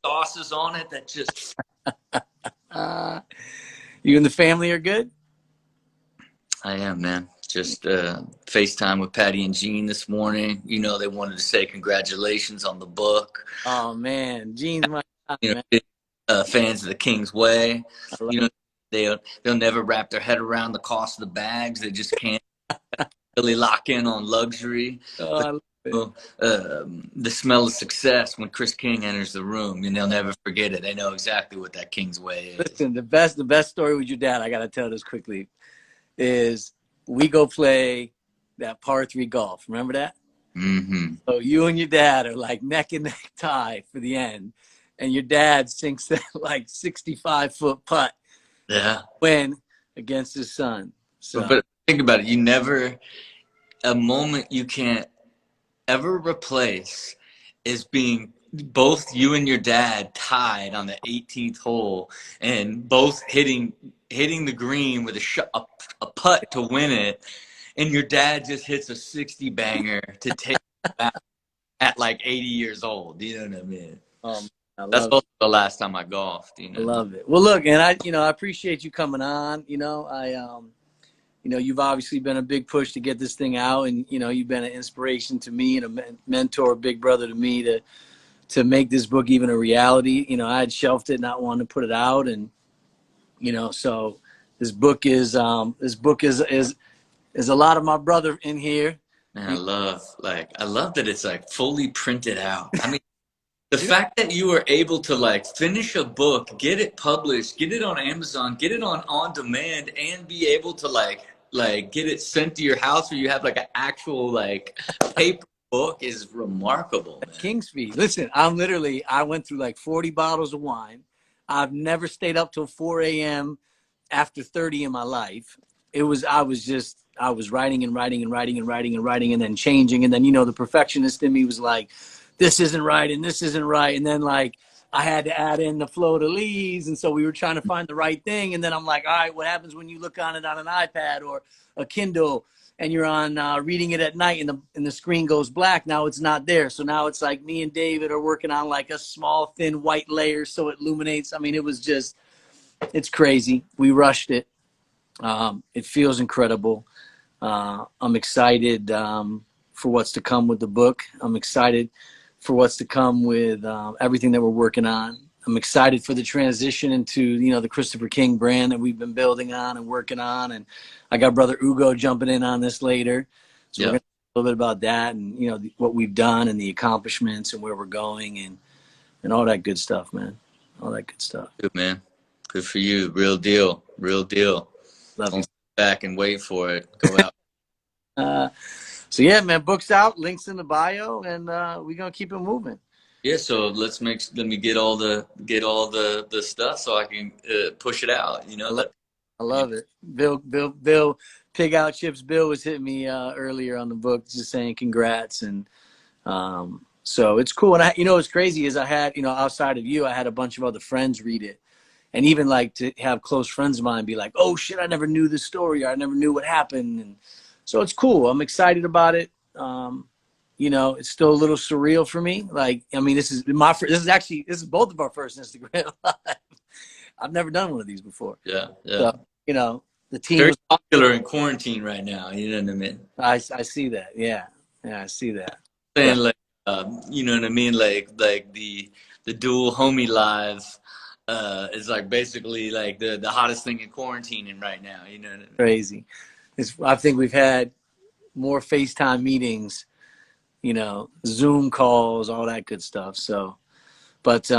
sauces on it that just. You and the family are good? I am, man. Just FaceTime with Patty and Jeanne this morning. You know, they wanted to say congratulations on the book. Oh man, Gene's my guy, You man. know, fans of the King's Way. I love You know, they'll never wrap their head around the cost of the bags. They just can't really lock in on luxury. Oh, But I love it. the smell of success when Chris King enters the room, and they'll never forget it. They know exactly what that King's Way is. Listen, the best story with your dad, I gotta tell this quickly, is we go play that par three golf. Remember that? Mm-hmm. So you and your dad are like neck and neck tie for the end, and your dad sinks that like 65-foot putt Yeah. win against his son. So But think about it. You never, a moment you can't ever replace is being both you and your dad tied on the 18th hole and both hitting the green with a putt to win it, and your dad just hits a 60 banger to take it back at like 80 years old. You know what I mean? I That's love it. also the last time I golfed. You I know. love it. Well, look, and I appreciate you coming on. You've obviously been a big push to get this thing out, and you've been an inspiration to me and a mentor, a big brother to me to make this book even a reality. I had shelved it, not wanting to put it out, and so this book is a lot of my brother in here. Man, You I love that it's like fully printed out. I mean, the fact that you were able to like finish a book, get it published, get it on Amazon, get it on demand, and be able to like get it sent to your house where you have like an actual like paper book is remarkable, man. King's Feed. Listen, I went through like 40 bottles of wine. I've never stayed up till 4 a.m. after 30 in my life. I was writing and writing and writing and writing and writing and then changing. And then, the perfectionist in me was like, this isn't right and this isn't right. And then like I had to add in the fleur de lis. And so we were trying to find the right thing. And then I'm like, all right, what happens when you look on it on an iPad or a Kindle and you're on reading it at night and the screen goes black? Now it's not there. So now it's like me and David are working on like a small, thin white layer so it illuminates. I mean, it's crazy. We rushed it. It feels incredible. I'm excited for what's to come with the book. I'm excited for what's to come with everything that we're working on. I'm excited for the transition into the Christopher King brand that we've been building on and working on. And I got brother Hugo jumping in on this later, so we're Yeah, going to talk a little bit about that and what we've done and the accomplishments and where we're going and all that good stuff, man. All that good stuff. good man. Good for you. Real deal. Real deal. Love Don't you. sit back and wait for it. Go out. Uh, so yeah, man, books out, links in the bio, and we're gonna keep it moving. Yeah, so let me get all the stuff so I can push it out. You know, I love, let I love it. Bill, Pig Out Chips. Bill was hitting me earlier on the book, just saying congrats, and so it's cool. And what's crazy is I had outside of you, I had a bunch of other friends read it, and even like to have close friends of mine be like, "Oh shit, I never knew this story, or I never knew what happened," and so it's cool. I'm excited about it. It's still a little surreal for me. Like, I mean, this is both of our first Instagram live. I've never done one of these before. yeah, yeah. So, the team Very was, popular in quarantine right now. You know what I mean? I see that. Yeah. Yeah, I see that. Yeah. Saying like, you know what I mean? Like the dual homey live is like basically like the hottest thing in quarantining right now. You know what I mean? Crazy. I think we've had more FaceTime meetings, Zoom calls, all that good stuff. So, but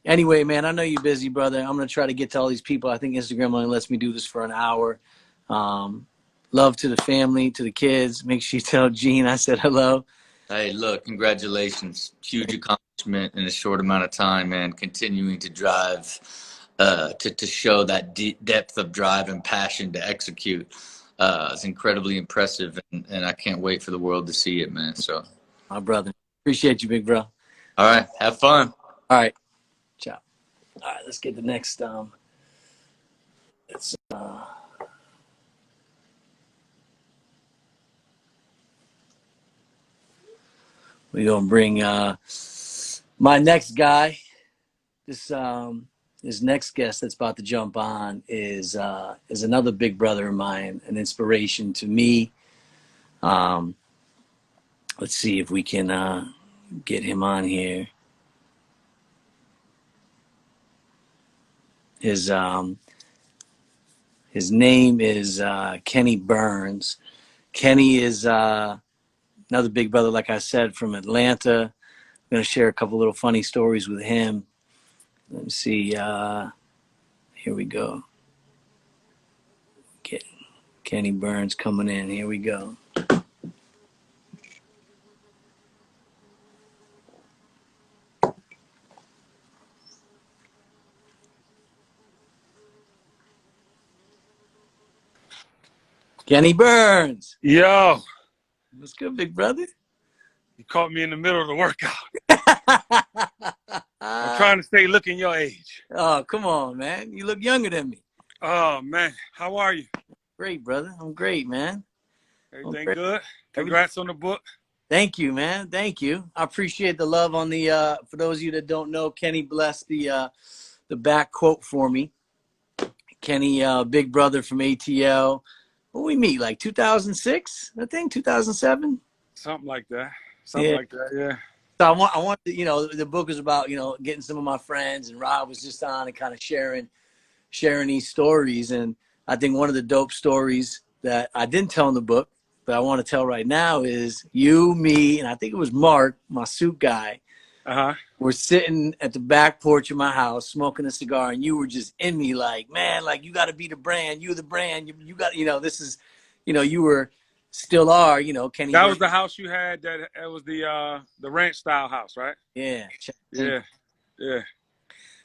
anyway, man, I know you're busy, brother. I'm going to try to get to all these people. I think Instagram only lets me do this for an hour. Love to the family, to the kids. Make sure you tell Jeanne I said hello. Hey, look, congratulations. Huge accomplishment in a short amount of time, man. Continuing to drive, to show that depth of drive and passion to execute. It's incredibly impressive, and I can't wait for the world to see it, man. So, My brother. Appreciate you, big bro. All all right, have fun. right. Ciao. All right, let's get the next it's we're gonna bring my next guy. this next guest that's about to jump on is another big brother of mine, an inspiration to me. Let's see if we can get him on here. His name is Kenny Burns. Kenny is another big brother, like I said, from Atlanta. I'm going to share a couple little funny stories with him. Let me see. Here we go. Get Kenny Burns coming in. Here we go. Kenny Burns. Yo, What's good, big brother? you caught me in the middle of the workout. I'm trying to stay looking your age. Oh, come on, man. You look younger than me. Oh, man. How are you? Great, brother. I'm great, man. Everything good? Congrats on the book. Thank you, man. Thank you. I appreciate the love on the, for those of you that don't know, Kenny blessed the back quote for me. Kenny, big brother from ATL. When we meet, like 2006, I think, 2007? Something like that. Something like that, yeah. So I want to, the book is about, getting some of my friends, and Rob was just on and kind of sharing these stories. And I think one of the dope stories that I didn't tell in the book, but I want to tell right now is you, me, and I think it was Mark, my suit guy. We're sitting at the back porch of my house smoking a cigar, and you were just in me like, man, like you got to be the brand. You're the brand. You got, this is, you were, still are, Kenny. That was the house you had. That it was the ranch style house, right? Yeah. Yeah. Yeah.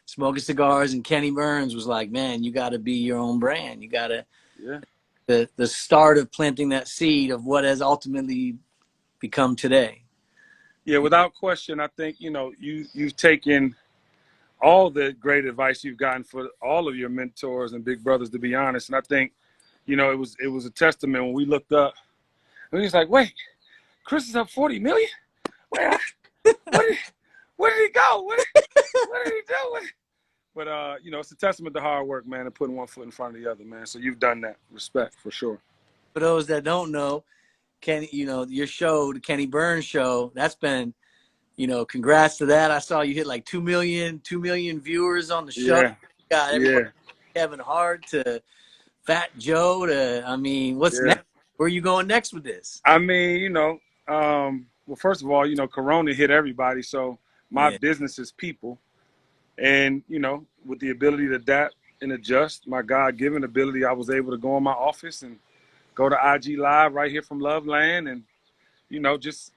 Smoking cigars, and Kenny Burns was like, man, you got to be your own brand. You got to. Yeah. The start of planting that seed of what has ultimately become today. Yeah, without question, I think, you've taken all the great advice you've gotten for all of your mentors and big brothers, to be honest. And I think, it was a testament when we looked up. And we was like, wait, Chris is up 40 million? Wait, where did he go? What did he do? But, it's a testament to hard work, man, and putting one foot in front of the other, man. So you've done that. Respect, for sure. For those that don't know, Kenny, your show, the Kenny Burns show, that's been, congrats to that. I saw you hit like 2 million viewers on the show. Yeah. Got everybody, Kevin Hart to Fat Joe to, what's next? Where are you going next with this? Well, first of all, Corona hit everybody. So my business is people. And, with the ability to adapt and adjust, my God-given ability, I was able to go in my office and go to IG Live right here from Love Land and, just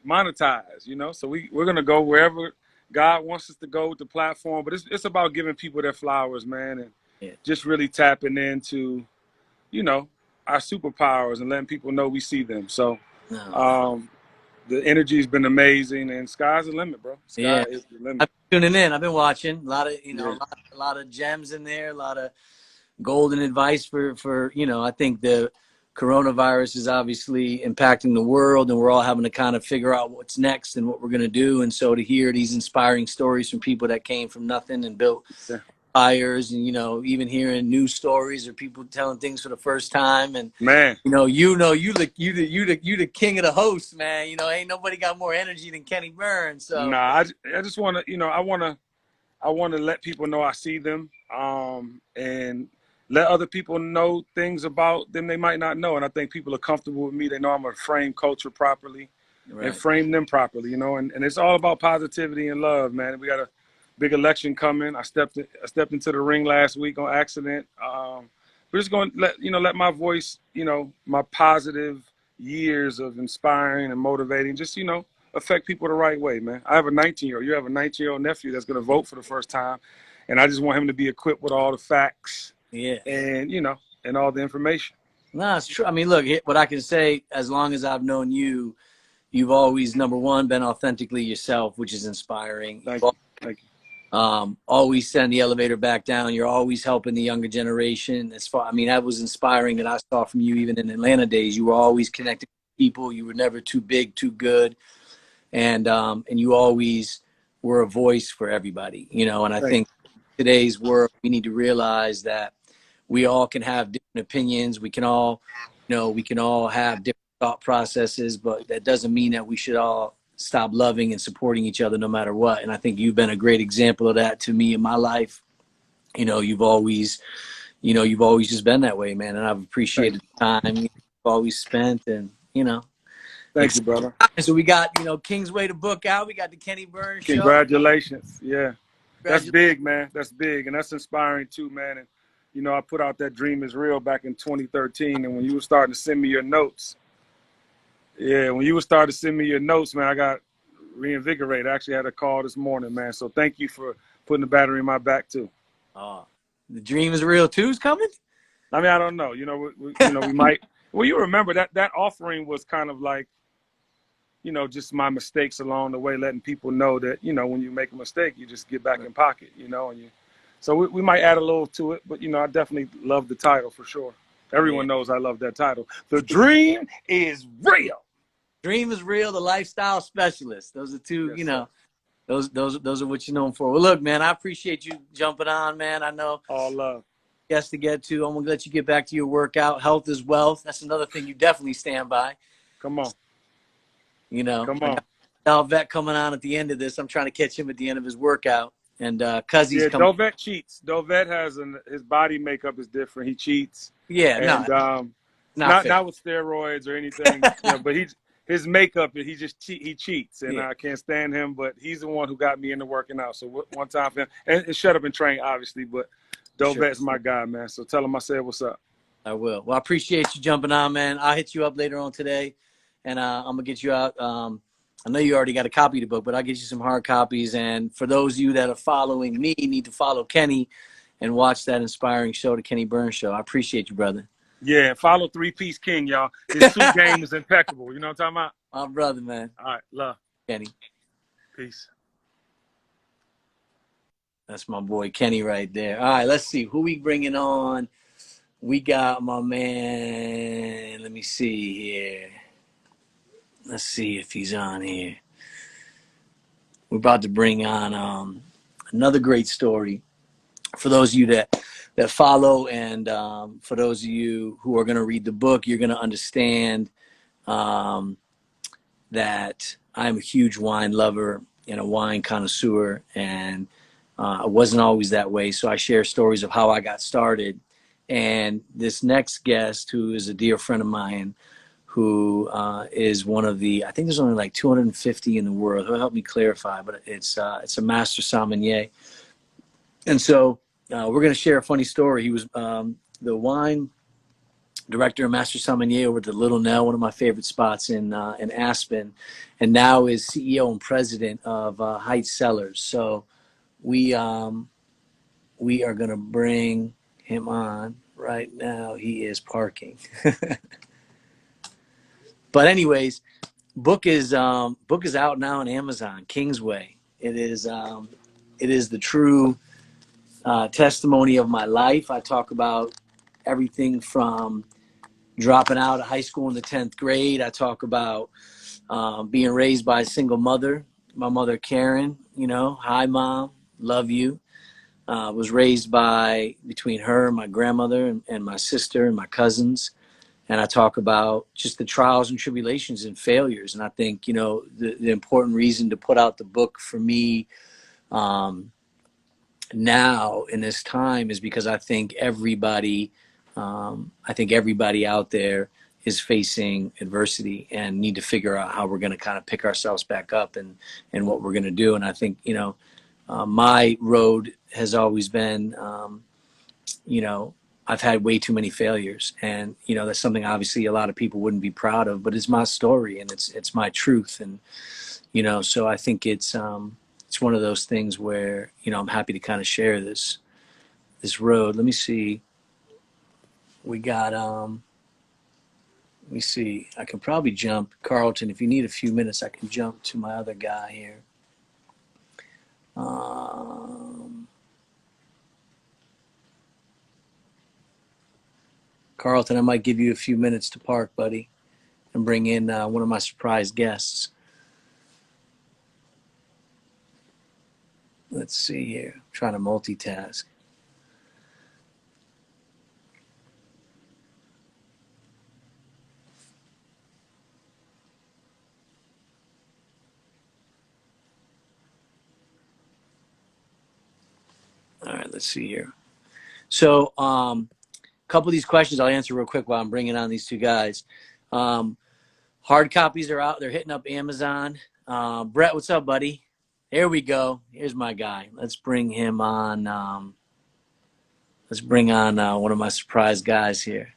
monetize, So we're going to go wherever God wants us to go with the platform. But it's about giving people their flowers, man, and just really tapping into, our superpowers and letting people know we see them. So the energy has been amazing, and sky's the limit, bro. Sky is the limit. I've been tuning in. I've been watching a lot of, a lot of gems in there, a lot of golden advice for I think the coronavirus is obviously impacting the world, and we're all having to kind of figure out what's next and what we're going to do. And so to hear these inspiring stories from people that came from nothing and built fires, and even hearing news stories or people telling things for the first time, and man, you the king of the hosts, man. Ain't nobody got more energy than Kenny Burns. So I just want to, I want to let people know I see them, and let other people know things about them they might not know. And I think people are comfortable with me. They know I'm going to frame culture properly and frame them properly, and it's all about positivity and love, man. We got a big election coming. I stepped into the ring last week on accident. We're just going to let my voice, my positive years of inspiring and motivating, just, affect people the right way, man. I have a 19-year-old. You have a 19-year-old nephew that's going to vote for the first time. And I just want him to be equipped with all the facts and, and all the information. No, it's true. I mean, look, what I can say, as long as I've known you, you've always, number one, been authentically yourself, which is inspiring. Thank you. Always send the elevator back down. You're always helping the younger generation. That was inspiring that I saw from you even in Atlanta days. You were always connecting with people. You were never too big, too good. And you always we're a voice for everybody, you know, and I Thank think today's world, we need to realize that we all can have different opinions. We can all, you know, we can all have different thought processes, but that doesn't mean that we should all stop loving and supporting each other no matter what. And I think you've been a great example of that to me in my life. You know, you've always just been that way, man. And I've thank appreciated you. the time you've always spent, and, you know, Thank you, brother. so we got, you know, Kingsway to book out. We got the Kenny Burns show. Congratulations. Yeah. That's Congratulations. big, man. That's big. And that's inspiring too, man. And, you know, I put out that Dream is Real back in 2013. And when you were starting to send me your notes, when you were starting to send me your notes, man, I got reinvigorated. I actually had a call this morning, man. So thank you for putting the battery in my back too. Oh, the Dream is Real 2's coming? I mean, I don't know. You know, we might. Well, you remember that offering was kind of like, you know, just my mistakes along the way, letting people know that, you know, when you make a mistake, you just get back in pocket, you know, and so we might add a little to it, but, you know, I definitely love the title for sure. Everyone knows I love that title. The Dream is Real. Dream is Real, the Lifestyle Specialist. Those are two, Yes, you know, sir. those are what you're known for. Well, look, man, I appreciate you jumping on, man. I know All love. guests to get to. I'm going to let you get back to your workout. Health is wealth. That's another thing you definitely stand by. Come on. You know, Come I on. got Dalvet coming on at the end of this. I'm trying to catch him at the end of his workout. And cuz he's Yeah, coming. Dovet cheats. Dovet has his body makeup is different. He cheats. Yeah, And not fair. not with steroids or anything, you know, but his makeup, he cheats, and Yeah, I can't stand him. But he's the one who got me into working out. So one time for him, and shut up and train, obviously. But sure. Dovet's my guy, man. So tell him I said what's up. I will. Well, I appreciate you jumping on, man. I'll hit you up later on today, and I'm gonna get you out. I know you already got a copy of the book, but I'll get you some hard copies. And for those of you that are following me, need to follow Kenny and watch that inspiring show, the Kenny Burns Show. I appreciate you, brother. Yeah, follow 3-Piece King, y'all. His suit game is impeccable. You know what I'm talking about? My brother, man. All right, love. Kenny. Peace. That's my boy Kenny right there. All right, let's see who we bringing on. We got my man. Let me see here. Let's see if he's on here. We're about to bring on another great story. For those of you that follow, and for those of you who are going to read the book, you're going to understand that I'm a huge wine lover and a wine connoisseur, and I wasn't always that way. So I share stories of how I got started. And this next guest, who is a dear friend of mine, who is one of the, I think there's only like 250 in the world. He'll help me clarify, but it's a master sommelier. And so we're going to share a funny story. He was the wine director and master sommelier over at the Little Nell, one of my favorite spots in Aspen, and now is CEO and president of Heights Cellars. So we are going to bring him on right now. He is parking. But anyways, book is out now on Amazon. Kingsway. It is the true testimony of my life. I talk about everything from dropping out of high school in the 10th grade. I talk about being raised by a single mother. My mother, Karen, you know, hi, Mom, love you. Was raised by between her, my grandmother, and my sister and my cousins. And I talk about just the trials and tribulations and failures. And I think, you know, the important reason to put out the book for me now in this time is because I think everybody out there is facing adversity and need to figure out how we're going to kind of pick ourselves back up and what we're going to do. And I think, you know, my road has always been, you know, I've had way too many failures, and, you know, that's something obviously a lot of people wouldn't be proud of, but it's my story and it's my truth. And, you know, so I think it's one of those things where, you know, I'm happy to kind of share this road. Let me see. We got, let me see. I can probably jump, Carlton, if you need a few minutes, I can jump to my other guy here. Carlton, I might give you a few minutes to park, buddy, and bring in one of my surprise guests. Let's see here. I'm trying to multitask. All right, let's see here. So, a couple of these questions I'll answer real quick while I'm bringing on these two guys. Hard copies are out. They're hitting up Amazon. Brett, what's up, buddy? Here we go. Here's my guy. Let's bring him on. Let's bring on one of my surprise guys here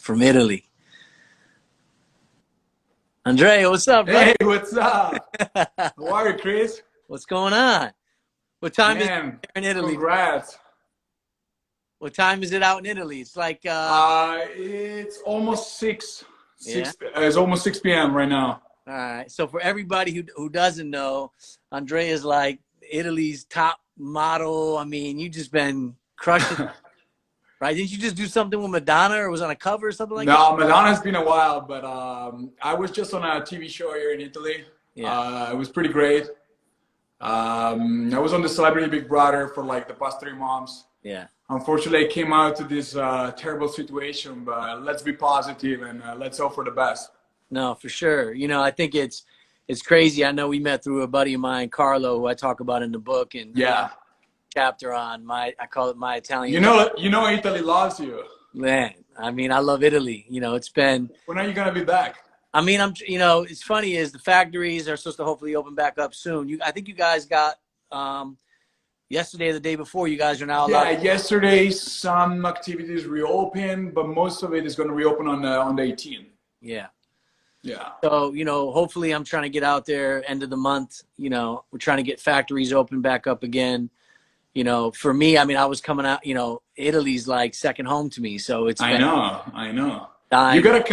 from Italy. Andrea, what's up, bro? Hey, what's up? How are you, Chris? What's going on? What time is it Man, in Italy? congrats. What time is it out in Italy? It's like It's almost 6. Yeah. It's almost 6 p.m. right now. All right. So for everybody who doesn't know, Andrea is like Italy's top model. I mean, you just been crushing, right? Didn't you just do something with Madonna, or was on a cover or something like that? No, Madonna's been a while, but I was just on a TV show here in Italy. Yeah. It was pretty great. I was on the Celebrity Big Brother for like the past 3 months. Yeah. Unfortunately, I came out to this terrible situation, but let's be positive and let's hope for the best. No, for sure. You know, I think it's crazy. I know we met through a buddy of mine, Carlo, who I talk about in the book, and Yeah. chapter on I call it my Italian. You know, Italy loves you. Man, I mean, I love Italy. You know, it's been. When are you gonna be back? I mean, it's funny is the factories are supposed to hopefully open back up soon. I think you guys got yesterday or the day before. You guys are now allowed. Yeah, yesterday some activities reopened, but most of it is going to reopen on the 18th. Yeah. Yeah. So, hopefully I'm trying to get out there end of the month. We're trying to get factories open back up again. For me, I mean, I was coming out, Italy's like second home to me. So it's I know. You gotta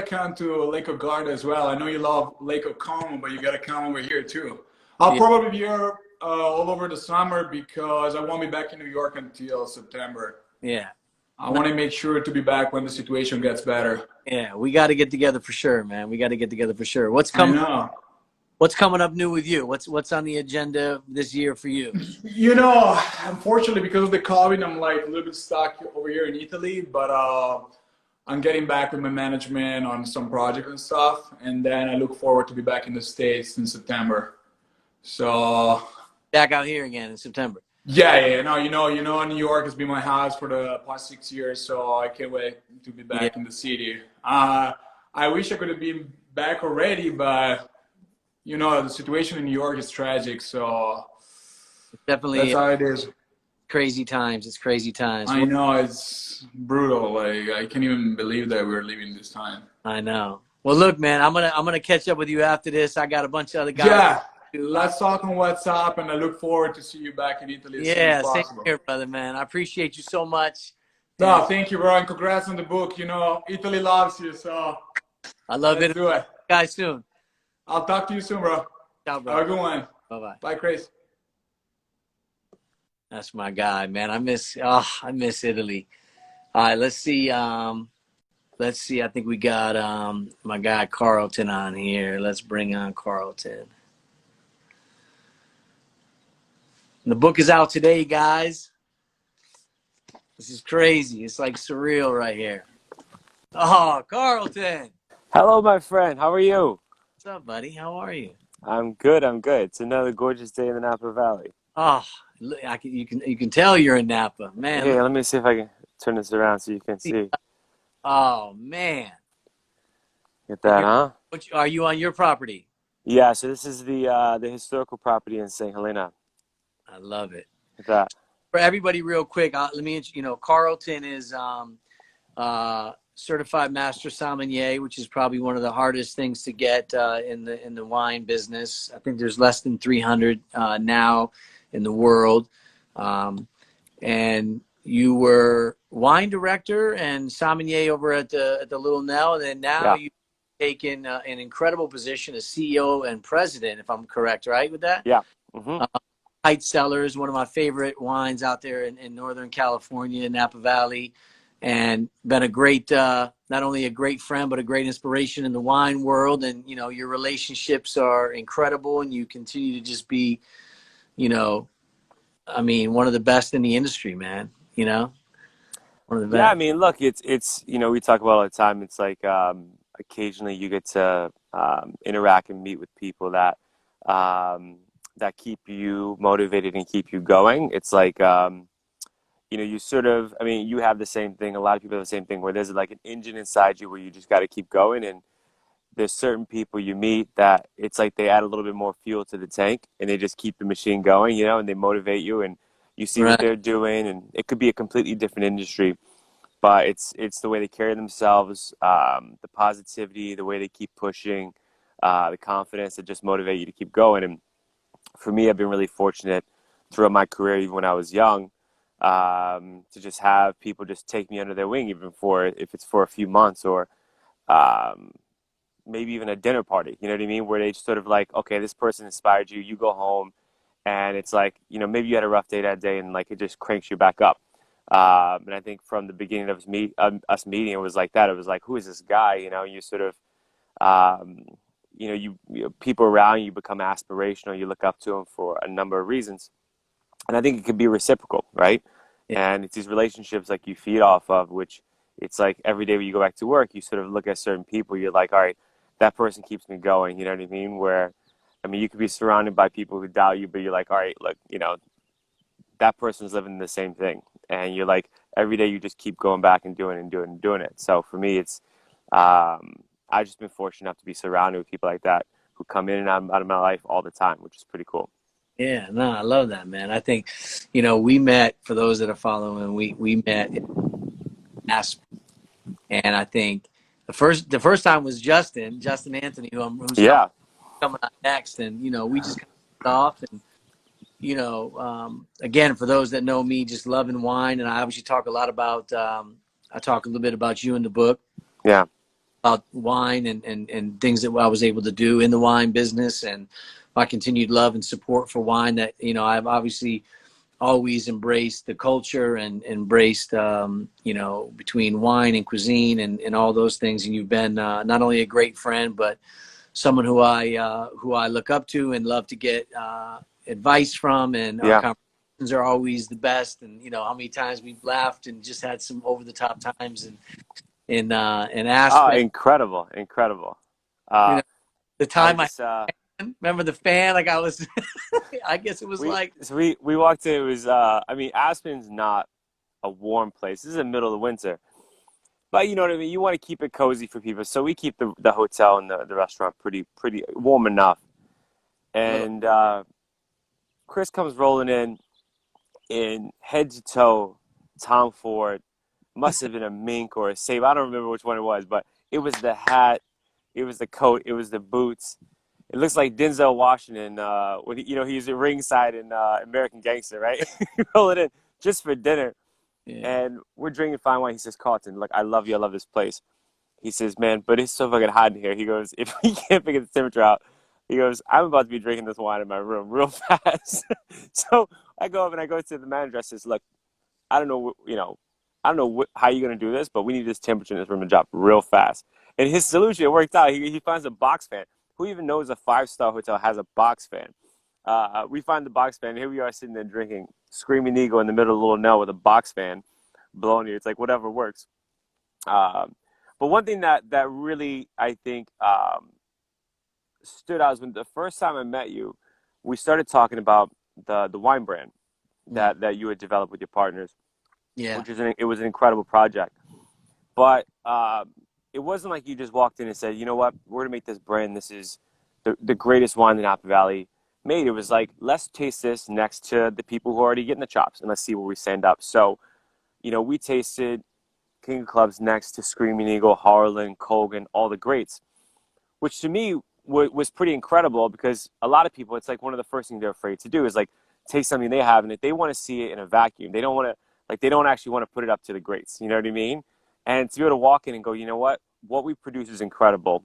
come to Lake of Garda as well. I know you love Lake of Como, but you gotta come over here too. I'll probably be here all over the summer because I won't be back in New York until September. Yeah. I want to make sure to be back when the situation gets better. Yeah, we got to get together for sure, man. We got to get together for sure. What's coming up new with you? What's on the agenda this year for you? Unfortunately, because of the COVID, I'm like a little bit stuck over here in Italy, but I'm getting back with my management on some projects and stuff, and then I look forward to be back in the States in September. So back out here again in September. Yeah. No, New York has been my house for the past 6 years, so I can't wait to be back in the city. I wish I could have been back already, but the situation in New York is tragic, so it's definitely that's how it is. Crazy times. It's crazy times. I know, it's brutal. Like I can't even believe that we're living this time. I know. Well, look, man, I'm gonna catch up with you after this. I got a bunch of other guys. Yeah. Let's talk on WhatsApp, and I look forward to see you back in Italy as soon as possible. Same here, brother, man. I appreciate you so much. No, thank you, bro, and congrats on the book. Italy loves you, so I love it. Do it. Guys, soon. I'll talk to you soon, bro. Ciao, bro. Have a good one. Bye-bye. Bye, Chris. That's my guy, man. I miss Italy. All right, let's see. I think we got my guy Carlton on here. Let's bring on Carlton. The book is out today, guys. This is crazy. It's like surreal right here. Oh, Carlton. Hello, my friend. How are you? What's up, buddy? How are you? I'm good. It's another gorgeous day in the Napa Valley. Oh, you can tell you're in Napa, man. Okay, let me see if I can turn this around so you can see. Oh, man. Get that, huh? Are you on your property? Yeah. So this is the historical property in St. Helena. I love it. Get that. For everybody, real quick, let me, Carlton is certified master sommelier, which is probably one of the hardest things to get in the wine business. I think there's less than 300 now in the world. And you were wine director and sommelier over at the Little Nell, and then now you've taken an incredible position as CEO and president, if I'm correct, right, with that? Yeah. Mm-hmm. Height Cellars, one of my favorite wines out there in Northern California, Napa Valley, and been a great, not only a great friend, but a great inspiration in the wine world. And, your relationships are incredible, and you continue to just be, I mean, one of the best in the industry, man. You know, one of the Yeah, I best. mean, look, it's we talk about all the time. It's like occasionally you get to interact and meet with people that keep you motivated and keep you going. It's like you sort of, I mean, you have the same thing. A lot of people have the same thing where there's like an engine inside you where you just got to keep going. And there's certain people you meet that it's like they add a little bit more fuel to the tank and they just keep the machine going, and they motivate you and you see what Right. they're doing. And it could be a completely different industry, but it's the way they carry themselves, the positivity, the way they keep pushing, the confidence that just motivate you to keep going. And for me, I've been really fortunate throughout my career, even when I was young, to just have people just take me under their wing, even if it's for a few months or um, maybe even a dinner party. You know what I mean? Where they just sort of like, okay, this person inspired you. You go home, and it's like, maybe you had a rough day that day, and like it just cranks you back up. And I think from the beginning of us meeting, it was like that. It was like, who is this guy? You sort of, um, people around you become aspirational. You look up to them for a number of reasons, and I think it could be reciprocal, right? Yeah. And it's these relationships like you feed off of, which it's like every day when you go back to work, you sort of look at certain people. You're like, all right, that person keeps me going. You know what I mean? Where, I mean, you could be surrounded by people who doubt you, but you're like, all right, look, that person's living the same thing, and you're like every day you just keep going back and doing it and doing it and doing it. So for me, it's I've just been fortunate enough to be surrounded with people like that who come in and out of my life all the time, which is pretty cool. Yeah, no, I love that, man. I think, we met, for those that are following, we met in Aspen, and I think the first time was Justin Anthony, who's coming Yeah. on next, and we just kind of off, and again, for those that know me, just loving wine, and I obviously talk a lot about, I talk a little bit about you in the book, Yeah. about wine and things that I was able to do in the wine business, and my continued love and support for wine. That I've obviously always embraced the culture and embraced between wine and cuisine and all those things. And you've been not only a great friend, but someone who I look up to and love to get advice from. And our Yeah. conversations are always the best. And how many times we've laughed and just had some over the top times and in Oh, Aspen. incredible, incredible. You Uh, know, the I time I just remember the fan, like I was, I guess it was like, we walked in. It was I mean, Aspen's not a warm place. This is the middle of the winter, but you know what I mean. You want to keep it cozy for people, so we keep the hotel and the restaurant pretty warm enough. love And Chris comes rolling in head to toe, Tom Ford. Must have been a mink or a sabe. I don't remember which one it was, but it was the hat, it was the coat, it was the boots. It looks like Denzel Washington when he's at ringside in American Gangster, right? Rolling in just for dinner, yeah, and we're drinking fine wine. He says, "Carlton, look, I love you. I love this place." He says, "Man, but it's so fucking hot in here." He goes, "If we can't figure the temperature out," he goes, "I'm about to be drinking this wine in my room real fast." So I go up and I go to the manager. I says, "Look, I don't know, I don't know how you're gonna do this, but we need this temperature in this room to drop real fast." And his solution, it worked out. He finds a box fan. Who even knows a 5-star hotel has a box fan? We find the box fan. Here we are sitting there drinking Screaming Eagle in the middle of Little Nell with a box fan blowing you. It's like whatever works. Um, but one thing that really I think stood out is when the first time I met you, we started talking about the wine brand mm, that you had developed with your partners, yeah, which it was an incredible project. But it wasn't like you just walked in and said, you know what, we're gonna make this brand. This is the greatest wine in Napa Valley made. It was like, let's taste this next to the people who are already getting the chops, and let's see where we stand up. So, we tasted King of Clubs next to Screaming Eagle, Harlan, Colgan, all the greats, which to me was pretty incredible because a lot of people, it's like one of the first things they're afraid to do is like take something they have and they want to see it in a vacuum. They don't want to, like, they don't actually want to put it up to the greats. You know what I mean? And to be able to walk in and go, you know what we produce is incredible.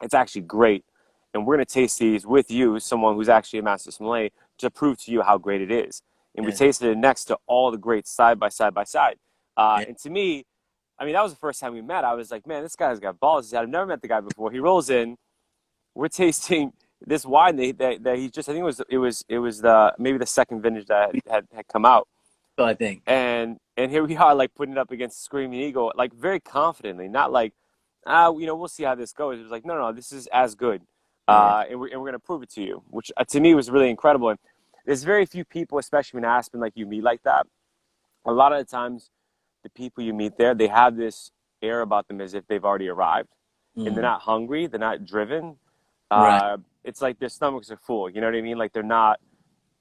It's actually great. And we're going to taste these with you, someone who's actually a master sommelier, to prove to you how great it is. And we yeah, tasted it next to all the greats side by side by side. yeah, And to me, I mean, that was the first time we met. I was like, man, this guy's got balls. I've never met the guy before. He rolls in. We're tasting this wine that he just, I think it was the maybe the second vintage that had come out. So I think. And here we are, like putting it up against Screaming Eagle, like very confidently, not like, we'll see how this goes. It was like, no, this is as good, and we're gonna prove it to you, which to me was really incredible. And there's very few people, especially in Aspen, like you meet like that. A lot of the times, the people you meet there, they have this air about them as if they've already arrived, and they're not hungry, they're not driven. Right. It's like their stomachs are full. You know what I mean? Like they're not.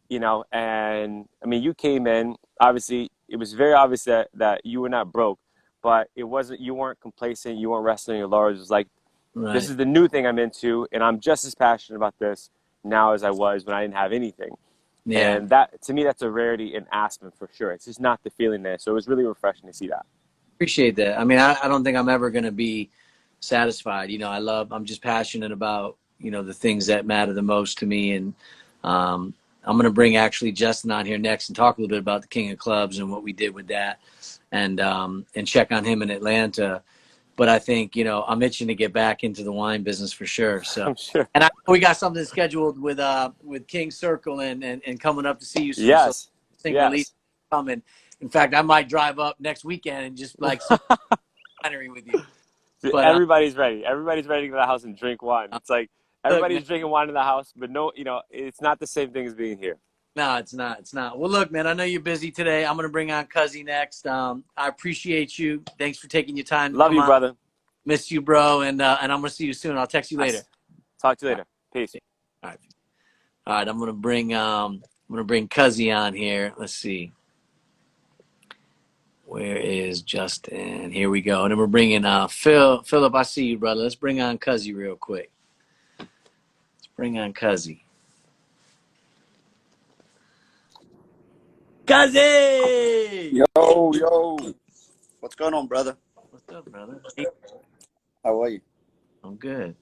And I mean, you came in, obviously, it was very obvious that you were not broke, but it wasn't, you weren't complacent, you weren't resting on your laurels. It was like, this is the new thing I'm into, and I'm just as passionate about this now as I was when I didn't have anything. Yeah. And that, to me, that's a rarity in Aspen for sure. It's just not the feeling there. So it was really refreshing to see that. Appreciate that. I mean, I don't think I'm ever going to be satisfied. I'm just passionate about, the things that matter the most to me. And, I'm going to bring actually Justin on here next and talk a little bit about the King of Clubs and what we did with that, and check on him in Atlanta. But I think, I'm itching to get back into the wine business for sure. So, I'm sure. and we got something scheduled with King Circle and coming up to see you soon. Yes. So I think Yes. coming. In fact, I might drive up next weekend and just like winery with you. But Everybody's ready. Everybody's ready to go to the house and drink wine. It's like everybody's look, drinking wine in the house, but no, it's not the same thing as being here. no, it's not. It's not. Well, look, man, I know you're busy today. I'm going to bring on Cuzzy next. I appreciate you. Thanks for taking your time. Love you, brother. Miss you, bro. And I'm going to see you soon. I'll text you later. Talk to you later. Peace. All right. All right. I'm going to bring Cuzzy on here. Let's see. Where is Justin? Here we go. And then we're bringing Philip, I see you, brother. Let's bring on Cuzzy real quick. Let's bring on Cuzzy. Cuzzy! Yo. What's going on, brother? What's up, brother? How are you? I'm good.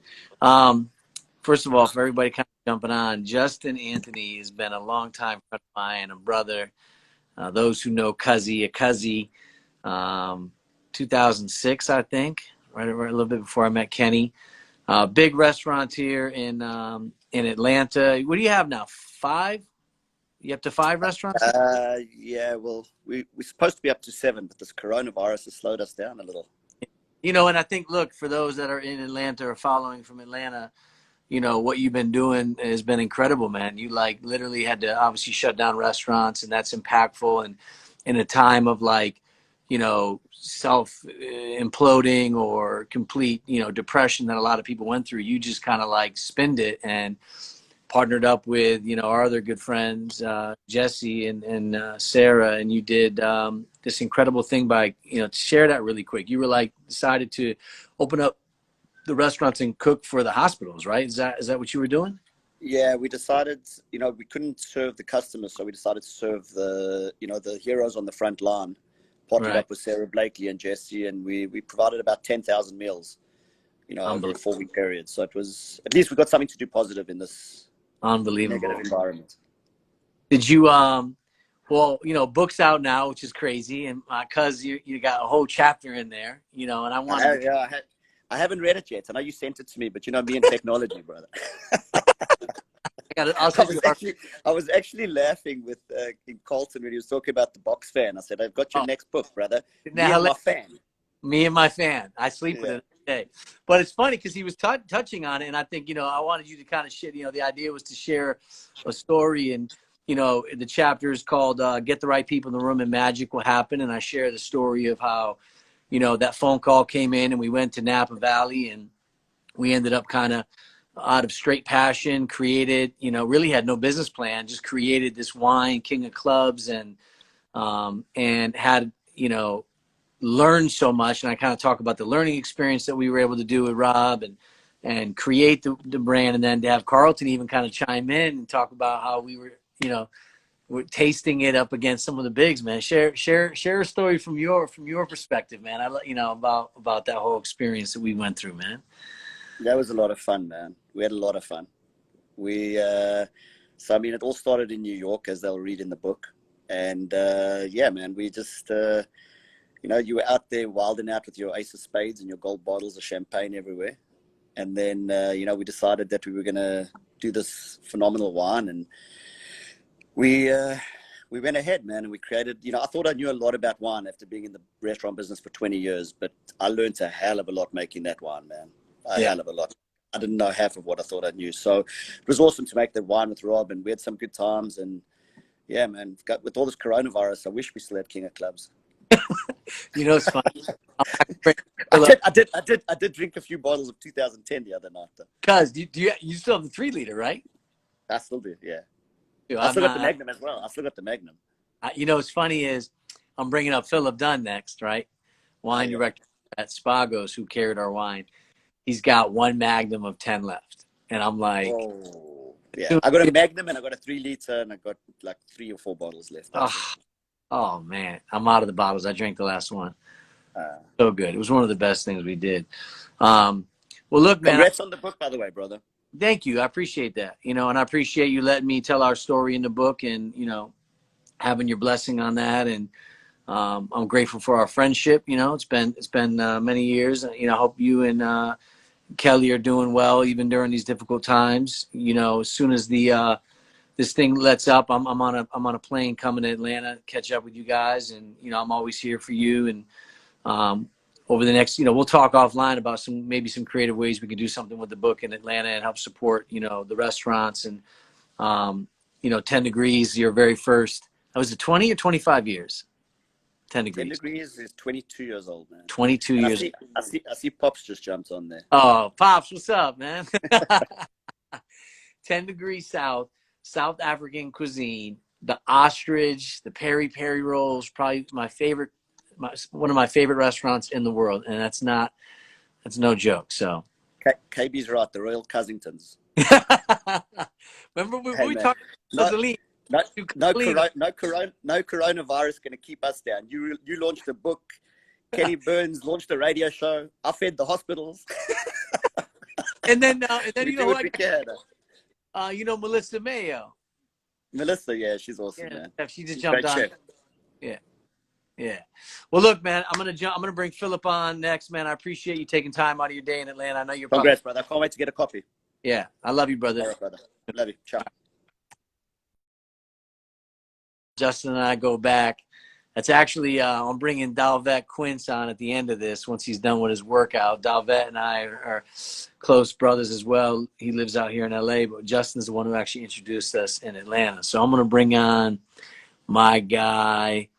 First of all, for everybody kind of jumping on, Justin Anthony has been a long time friend of mine, a brother. Those who know Cuzzy, 2006, I think, right a little bit before I met Kenny. Big restaurateur in Atlanta. What do you have now? 5? You up to 5 restaurants? Yeah, well, we're supposed to be up to 7, but this coronavirus has slowed us down a little. And I think, look, for those that are in Atlanta or following from Atlanta, what you've been doing has been incredible, man. You literally had to obviously shut down restaurants, and that's impactful. And in a time of self imploding or complete, depression that a lot of people went through, you just kind of spinned it and partnered up with, our other good friends, Jesse and Sarah. And you did this incredible thing by, share that really quick. You were decided to open up the restaurants and cook for the hospitals, right? Is that what you were doing? Yeah, we decided, we couldn't serve the customers, so we decided to serve the heroes on the front line. Partnered up with Sarah Blakely and Jesse, and we provided about 10,000 meals, over a 4-week period. So it was, at least we got something to do positive in this negative environment. Did you, book's out now, which is crazy, and cuz you got a whole chapter in there, and I wanted I haven't read it yet. I know you sent it to me, but me and technology, brother. I was actually laughing with in Colton when he was talking about the box fan. I said, "I've got your next book, brother. Me and my fan. I sleep with it every day." But it's funny because he was touching on it, and I think I wanted you to kind of share. The idea was to share a story, and the chapter is called "Get the Right People in the Room, and Magic Will Happen." And I share the story of how that phone call came in, and we went to Napa Valley, and we ended up kind of out of straight passion, created, really had no business plan, just created this wine, King of Clubs, and had, learned so much. And I kind of talk about the learning experience that we were able to do with Rob and create the brand. And then to have Carlton even kind of chime in and talk about how we were, we're tasting it up against some of the bigs, man. Share a story from your perspective, man. About that whole experience that we went through, man. That was a lot of fun, man. We had a lot of fun. It all started in New York, as they'll read in the book. And man, we just, you were out there wilding out with your ace of spades and your gold bottles of champagne everywhere. And then, we decided that we were going to do this phenomenal wine. And we went ahead, man, and we created, I thought I knew a lot about wine after being in the restaurant business for 20 years, but I learned a hell of a lot making that wine, man. A hell of a lot. I didn't know half of what I thought I knew. So it was awesome to make the wine with Rob, and we had some good times. And yeah, man, with all this coronavirus, I wish we still had King of Clubs. It's funny. I did drink a few bottles of 2010 the other night, though. Cuz you still have the 3-liter, right? I still do, yeah. Dude, I still got the Magnum as well. I still got the Magnum. What's funny is I'm bringing up Philip Dunn next, right? Wine director at Spagos, who carried our wine. He's got one Magnum of 10 left. And I'm like... Oh, yeah. I got a Magnum and I got a 3-liter and I got like 3 or 4 bottles left. Oh, man. I'm out of the bottles. I drank the last one. So good. It was one of the best things we did. Well, look, man. Congrats on the book, by the way, brother. Thank you. I appreciate that. And I appreciate you letting me tell our story in the book and, having your blessing on that. And I'm grateful for our friendship. It's been many years. I hope you and Kelly are doing well even during these difficult times. As soon as this thing lets up, I'm on a plane coming to Atlanta, catch up with you guys, and I'm always here for you. And over the next, we'll talk offline about maybe some creative ways we can do something with the book in Atlanta and help support the restaurants. And 10 Degrees, your very first. Was it 20 or 25 years? 10 Degrees. 10 Degrees is 22 years old, man. 22 and years. I see Pops just jumped on there. Oh, Pops, what's up, man? 10 Degrees South, South African cuisine, the ostrich, the peri-peri rolls, probably one of my favorite restaurants in the world. And that's no joke. So KB's right, the Royal Cousingtons. Remember we talked about the league. No coronavirus going to keep us down. You launched a book. Kenny Burns launched a radio show. I fed the hospitals. and then Melissa Mayo. Melissa, yeah, she's awesome, man. She just jumped on. Yeah. Well, look, man, I'm gonna bring Philip on next, man. I appreciate you taking time out of your day in Atlanta. I know you're. Congrats, brother. I can't wait to get a copy. Yeah, I love you, brother. All right, brother. Love you. Ciao. Justin and I go back. That's actually, I'm bringing Dalvet Quince on at the end of this once he's done with his workout. Dalvet and I are close brothers as well. He lives out here in LA, but Justin's the one who actually introduced us in Atlanta. So I'm going to bring on my guy.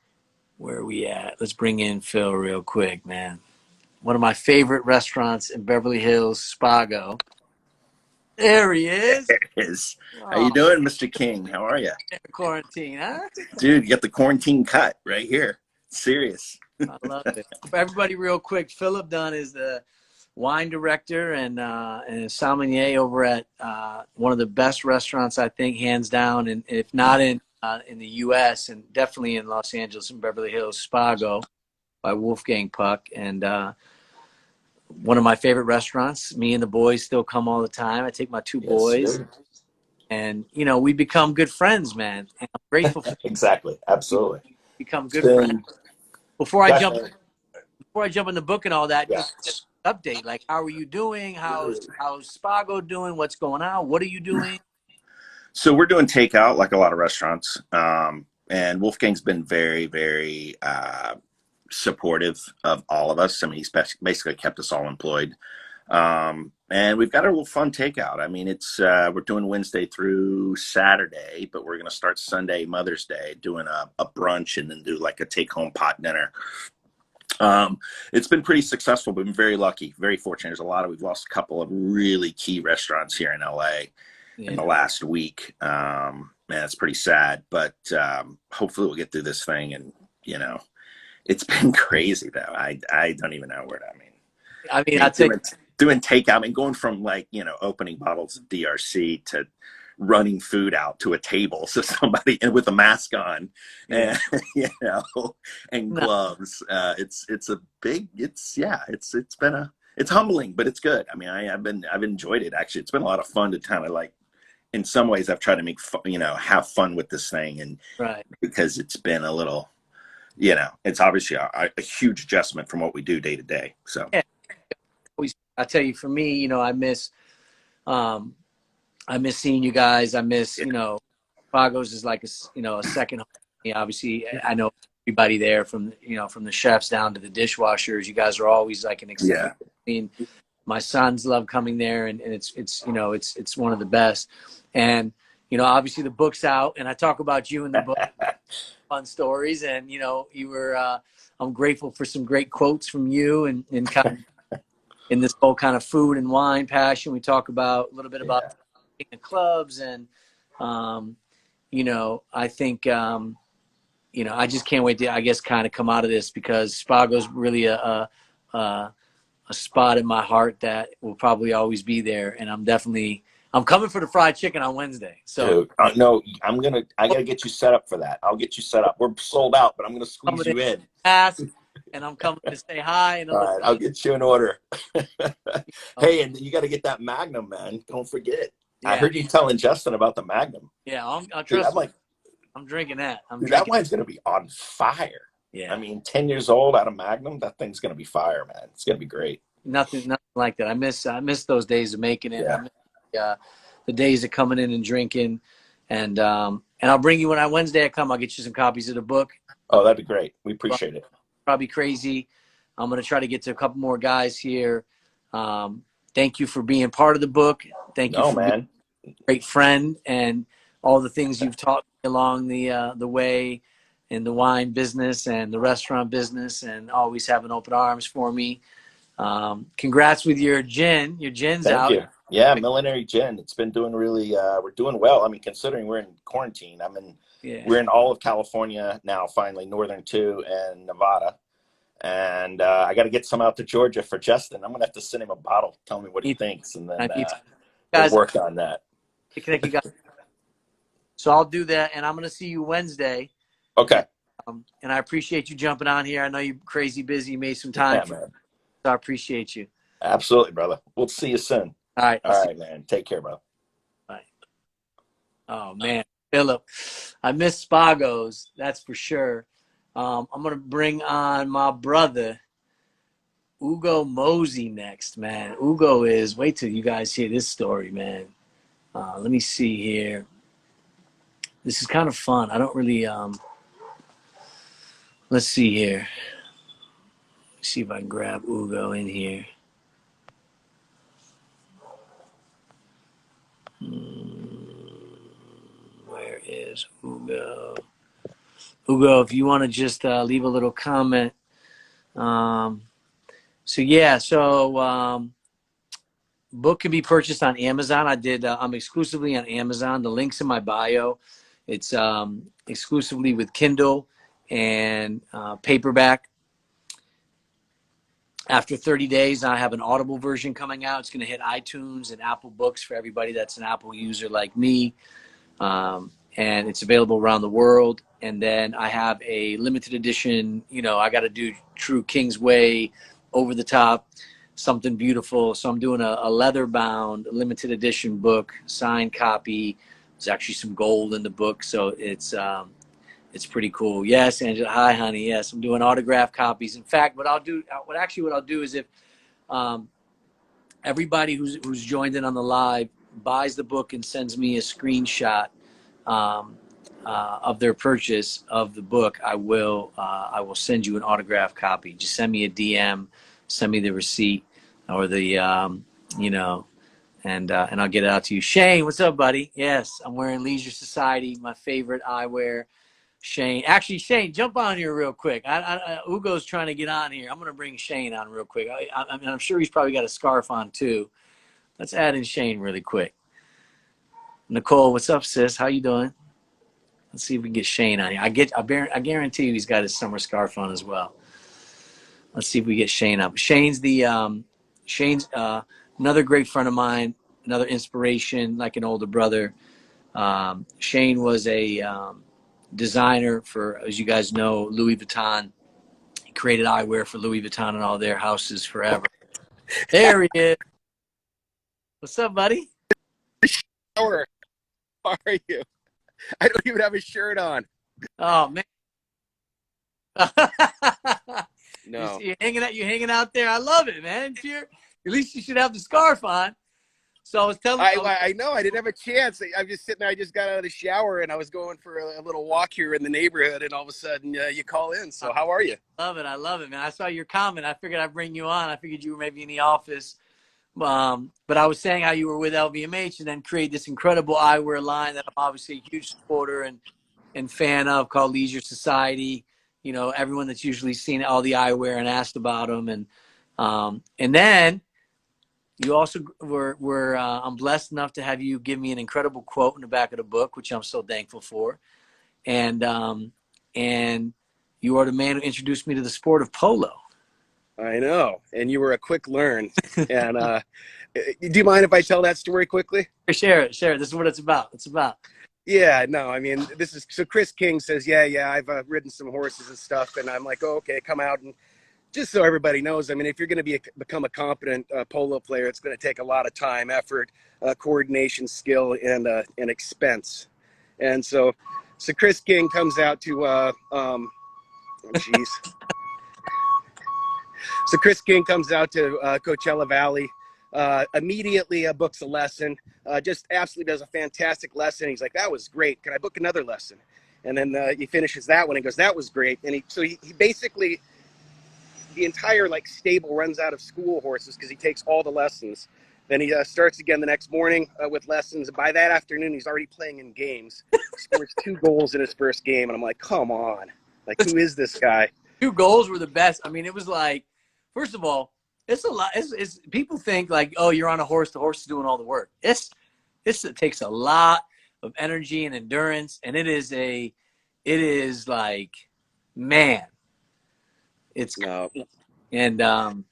Where are we at? Let's bring in Phil real quick, man. One of my favorite restaurants in Beverly Hills, Spago. There he is. There he is. How you doing, Mr. King? How are you? Quarantine, huh? Dude, you got the quarantine cut right here. Serious. I love it. For everybody, real quick, Philip Dunn is the wine director and sommelier over at one of the best restaurants, I think, hands down, and if not in the U.S. and definitely in Los Angeles and Beverly Hills, Spago by Wolfgang Puck. And one of my favorite restaurants. Me and the boys still come all the time. I take my 2 boys. Sir. And, we become good friends, man. And I'm grateful for Exactly. Absolutely. become good friends. Before I jump in the book and all that, Yes. just update. Like, how are you doing? How's Spago doing? What's going on? What are you doing? So we're doing takeout like a lot of restaurants. And Wolfgang's been very, very supportive of all of us. I mean, he's basically kept us all employed. And we've got a little fun takeout. I mean, it's we're doing Wednesday through Saturday, but we're going to start Sunday, Mother's Day, doing a brunch and then do like a take-home pot dinner. It's been pretty successful. We've been very lucky, very fortunate. We've lost a couple of really key restaurants here in LA in the last week. Man, it's pretty sad, but hopefully we'll get through this thing. And, it's been crazy though. I don't even know where doing takeout. I mean, going from opening bottles of DRC to running food out to a table so somebody and with a mask on and and gloves. It's humbling, but it's good. I mean, I've enjoyed it actually. It's been a lot of fun to kind of in some ways I've tried to make have fun with this thing, and because it's been a little it's obviously a huge adjustment from what we do day to day. So I tell you, for me, I miss I miss seeing you guys. I miss, you know, Spago's is like a second home. Obviously, I know everybody there from, you know, from the chefs down to the dishwashers. You guys are always like an extended. Yeah. I mean, my sons love coming there, and it's you know, it's one of the best. And you know, obviously the book's out, and I talk about you in the book, fun stories, and you know, you were. I'm grateful for some great quotes from you, and kind of in this whole kind of food and wine passion. We talk about a little bit about Yeah. the clubs, and you know, I think you know, I just can't wait to, I guess, kind of come out of this, because Spago's really a spot in my heart that will probably always be there. And I'm coming for the fried chicken on Wednesday. So Dude, no, I gotta get you set up for that. I'll get you set up. We're sold out, but I'm gonna I'm squeeze coming you in. to ask, and I'm coming to say hi and a All little, right, I'll get you in order. oh, Hey, and you got to get that Magnum, man. Don't forget. I yeah, heard you telling Justin about the Magnum. yeah. I'll Dude, I'm trust me. like, I'm drinking that. I'm dude, that drinking. wine's gonna be on fire. I Yeah, mean, 10 years old out of Magnum, that thing's gonna be fire, man. It's gonna be great. nothing like that. I miss those days of making it. I Yeah. miss the days of coming in and drinking, and I'll bring you when I Wednesday I come. I'll get you some copies of the book. Oh, that'd be great. We appreciate it. Probably crazy. I'm going to try to get to a couple more guys here. Thank you for being part of the book. Thank you No, for being man. a great friend, and all the things you've taught me along the way in the wine business and the restaurant business, and always having open arms for me. Congrats with your gin. Your gin's Thank out. you. Yeah, Millenary Gin. It's been doing really we're doing well. I mean, considering we're in quarantine. Yeah. We're in all of California now, finally, Northern 2 and Nevada. And I got to get some out to Georgia for Justin. I'm going to have to send him a bottle, tell me what he thinks, and I then need to, we'll guys, work on that. connect you guys. So I'll do that, and I'm going to see you Wednesday. Okay. And I appreciate you jumping on here. I know you're crazy busy. You made some time Yeah, for me, man. so I appreciate you. Absolutely, brother. We'll see you soon. All right. All right, man. Take care, bro. Bye. Oh, man. Philip, I miss Spago's, that's for sure. I'm going to bring on my brother, Hugo Mosey, next, man. Hugo is, wait till you guys hear this story, man. Let me see here. This is kind of fun. I don't really, let's see here. See if I can grab Hugo in here. Where is Hugo? Hugo, if you want to just leave a little comment. Book can be purchased on Amazon. I'm exclusively on Amazon. The link's in my bio. It's exclusively with Kindle and paperback. After 30 days, I have an Audible version coming out. It's going to hit iTunes and Apple Books for everybody that's an Apple user like me. And it's available around the world. And then I have a limited edition, you know, I got to do true Kingsway, over the top, something beautiful. So I'm doing a leather bound limited edition book, signed copy. There's actually some gold in the book. So it's pretty cool. Yes, Angela. Hi, honey. Yes, I'm doing autograph copies. In fact, what I'll do is if everybody who's joined in on the live buys the book and sends me a screenshot of their purchase of the book, I will send you an autograph copy. Just send me a DM, send me the receipt or the you know, and I'll get it out to you. Shane, what's up, buddy? Yes, I'm wearing Leisure Society, my favorite eyewear. Shane, actually, Shane, jump on here real quick. Hugo's trying to get on here. I'm going to bring Shane on real quick. I mean, I'm sure he's probably got a scarf on too. Let's add in Shane really quick. Nicole, what's up, sis? How you doing? Let's see if we can get Shane on here. I guarantee you he's got his summer scarf on as well. Let's see if we get Shane up. Shane's another great friend of mine, another inspiration, like an older brother. Shane was a designer for, as you guys know, Louis Vuitton. He created eyewear for Louis Vuitton and all their houses forever. There he is. What's up, buddy? How are you? I don't even have a shirt on. Oh man. No. You're hanging out there. I love it, man. At least you should have the scarf on. So I was telling. I know. I didn't have a chance. I'm just sitting there. I just got out of the shower and I was going for a little walk here in the neighborhood, and all of a sudden you call in. So how are you? I love it, man. I saw your comment. I figured I'd bring you on. I figured you were maybe in the office. But I was saying how you were with LVMH and then create this incredible eyewear line that I'm obviously a huge supporter and fan of, called Leisure Society. You know, everyone that's usually seen all the eyewear and asked about them. And then you also were I'm blessed enough to have you give me an incredible quote in the back of the book, which I'm so thankful for. And you are the man who introduced me to the sport of polo. I know. And you were a quick learn. And do you mind if I tell that story quickly? Share it. This is what it's about. Yeah, no, I mean, this is, so Chris King says, yeah, I've ridden some horses and stuff. And I'm like, oh, okay, come out. And just so everybody knows, I mean, if you're going to become a competent polo player, it's going to take a lot of time, effort, coordination, skill, and expense. And so Chris King comes out to, So Chris King comes out to Coachella Valley, immediately books a lesson, just absolutely does a fantastic lesson. He's like, that was great. Can I book another lesson? And then he finishes that one and goes, that was great. And he basically, the entire like stable runs out of school horses because he takes all the lessons. Then he starts again the next morning with lessons. By that afternoon, he's already playing in games. Scores 2 goals in his first game. And I'm like, come on. Like, who is this guy? 2 goals were the best. I mean, it was like, first of all, it's a lot. It's people think like, oh, you're on a horse. The horse is doing all the work. It takes a lot of energy and endurance. And it is like, man, it's, No. And,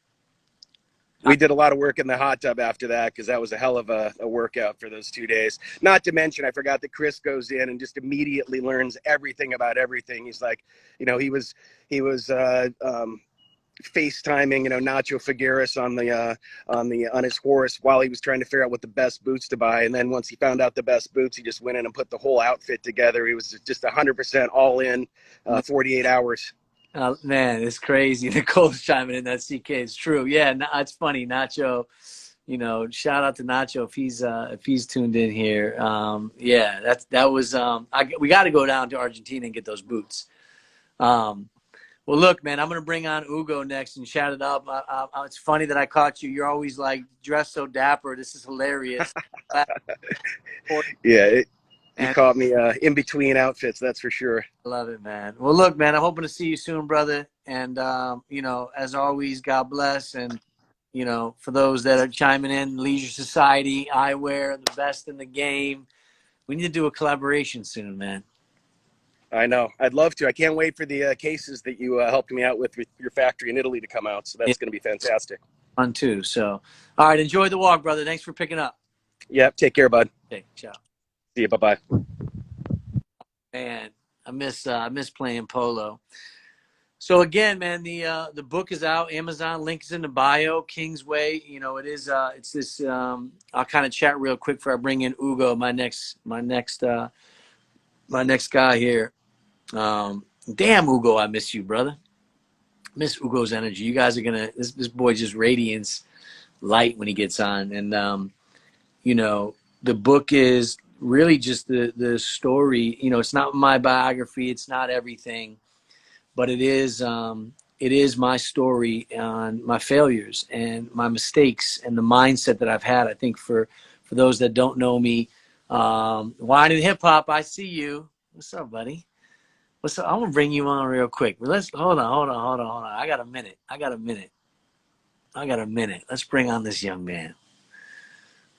we did a lot of work in the hot tub after that because that was a hell of a workout for those 2 days. Not to mention, I forgot that Chris goes in and just immediately learns everything about everything. He's like, you know, he was FaceTiming, you know, Nacho Figueres on his horse while he was trying to figure out what the best boots to buy. And then once he found out the best boots, he just went in and put the whole outfit together. He was just 100% all in, 48 hours. Man, it's crazy. Nicole's chiming in that CK. It's true. Yeah, it's funny. Nacho, you know, shout out to Nacho if he's tuned in here. Yeah, that was we got to go down to Argentina and get those boots. Well, look, man, I'm gonna bring on Hugo next and chat it up. It's funny that I caught you. You're always like dressed so dapper. This is hilarious. Yeah. You caught me in between outfits, that's for sure. I love it, man. Well, look, man, I'm hoping to see you soon, brother. And, you know, as always, God bless. And, you know, for those that are chiming in, Leisure Society, eyewear, the best in the game. We need to do a collaboration soon, man. I know. I'd love to. I can't wait for the cases that you helped me out with your factory in Italy to come out. So that's going to be fantastic. Fun, too. So, all right, enjoy the walk, brother. Thanks for picking up. Yep. Take care, bud. Okay, ciao. See you. Bye-bye. Man, I miss playing polo. So again, man, the book is out. Amazon, link is in the bio. Kingsway, you know, it is. It's this. I'll kind of chat real quick before I bring in Hugo, my next guy here. Damn, Hugo, I miss you, brother. Miss Hugo's energy. You guys are gonna. This boy just radiance light when he gets on, and you know, the book is really just the story. You know, it's not my biography. It's not everything, but it is my story on my failures and my mistakes and the mindset that I've had. I think for those that don't know me, Wine and Hip Hop, I see you. What's up, buddy? What's up? I'm gonna bring you on real quick. But let's hold on. I got a minute. Let's bring on this young man.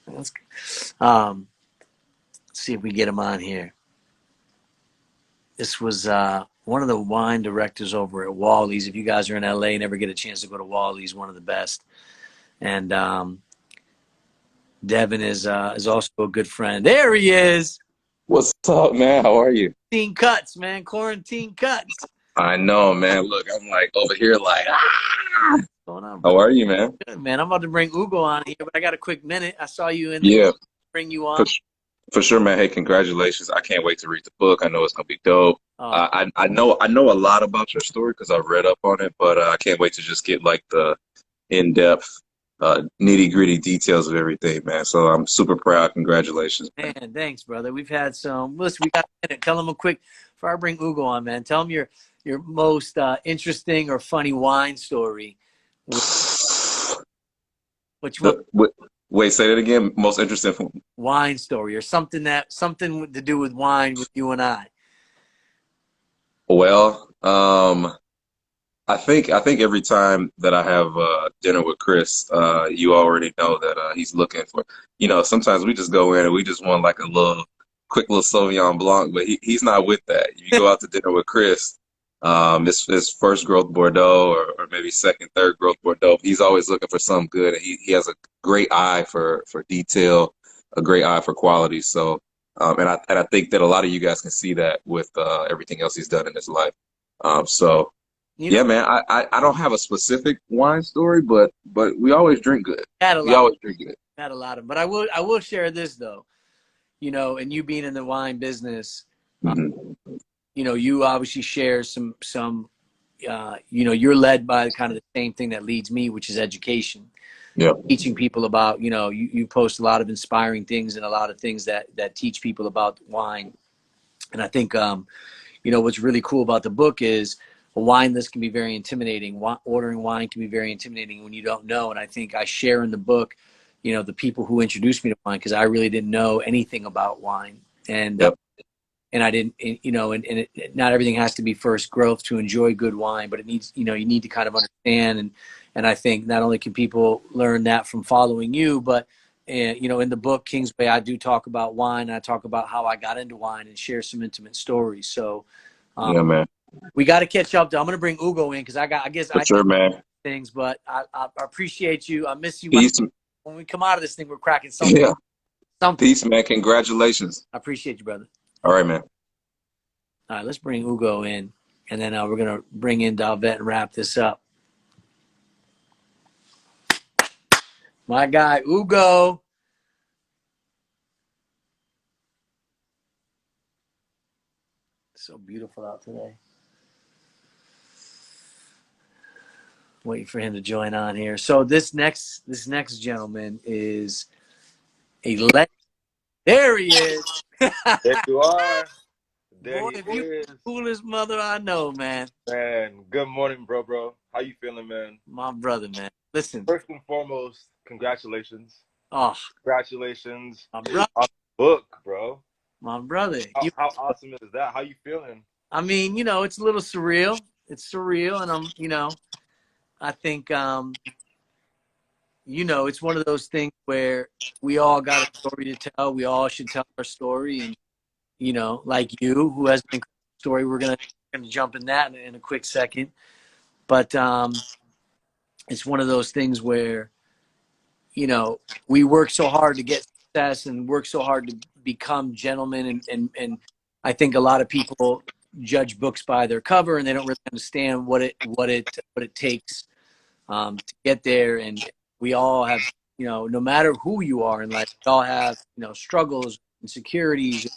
Let's see if we get him on here. This was one of the wine directors over at Wally's. If you guys are in LA, never get a chance to go to Wally's, one of the best. And Devin is also a good friend. There he is. What's up, man? How are you? Quarantine cuts, man. Quarantine cuts. I know, man. Look, I'm like over here like, What's going on, bro? How are you, man? Good, man. I'm about to bring Hugo on here, but I got a quick minute. I saw you in Yeah. Bring you on. For sure, man. Hey, congratulations. I can't wait to read the book. I know it's going to be dope. I know a lot about your story because I've read up on it, but I can't wait to just get like the in-depth nitty gritty details of everything, man. So I'm super proud. Congratulations, man. Man, thanks, brother. We've had some. Listen, we got a minute. Tell them a quick before I bring Hugo on, man. Tell them your most interesting or funny wine story. Which one? Wait, say that again. Most interesting wine story or something to do with wine with you and I. Well, I think every time that I have dinner with Chris, you already know that he's looking for. Sometimes we just go in and we just want like a quick little Sauvignon Blanc, but he's not with that. If you go out to dinner with Chris, his first growth Bordeaux or maybe second, third growth Bordeaux, he's always looking for something good, and he has a great eye for detail, a great eye for quality. So, and I think that a lot of you guys can see that with everything else he's done in his life. So. Yeah, man. I don't have a specific wine story, but we always drink good. We always drink good. Not a lot of, but I will share this though. And you being in the wine business, you obviously share some. You're led by kind of the same thing that leads me, which is education. Yeah. Teaching people about, you post a lot of inspiring things and a lot of things that teach people about wine. And I think, what's really cool about the book is a wine list can be very intimidating. Ordering wine can be very intimidating when you don't know. And I think I share in the book, the people who introduced me to wine, because I really didn't know anything about wine. And yep. And I didn't, not everything has to be first growth to enjoy good wine, but it needs, you need to kind of understand. And I think not only can people learn that from following you, but, in the book, Kingsway, I do talk about wine. I talk about how I got into wine and share some intimate stories. So, yeah, man. We got to catch up. I'm going to bring Hugo in because sure, man. Things, but I appreciate you. I miss you. Peace. When we come out of this thing, we're cracking something. Yeah. Peace, man. Congratulations. I appreciate you, brother. All right, man. All right, let's bring Hugo in, and then we're going to bring in Dalvet and wrap this up. My guy, Hugo. So beautiful out today. Waiting for him to join on here. So this next gentleman is a legend. There he is. There you are. There Boy, he if you is. the coolest mother I know, man. Man, good morning, bro. How you feeling, man? My brother, man. Listen. First and foremost, congratulations. Oh. Congratulations. My brother. On the book, bro. My brother. How awesome is that? How you feeling? I mean, it's a little surreal. It's surreal, and I think, it's one of those things where we all got a story to tell. We all should tell our story. And, like you, who has an incredible story, we're going to jump in that in a quick second. But it's one of those things where, we work so hard to get success and work so hard to become gentlemen. And I think a lot of people judge books by their cover, and they don't really understand what it takes to get there. And we all have, no matter who you are in life, we all have, struggles, insecurities,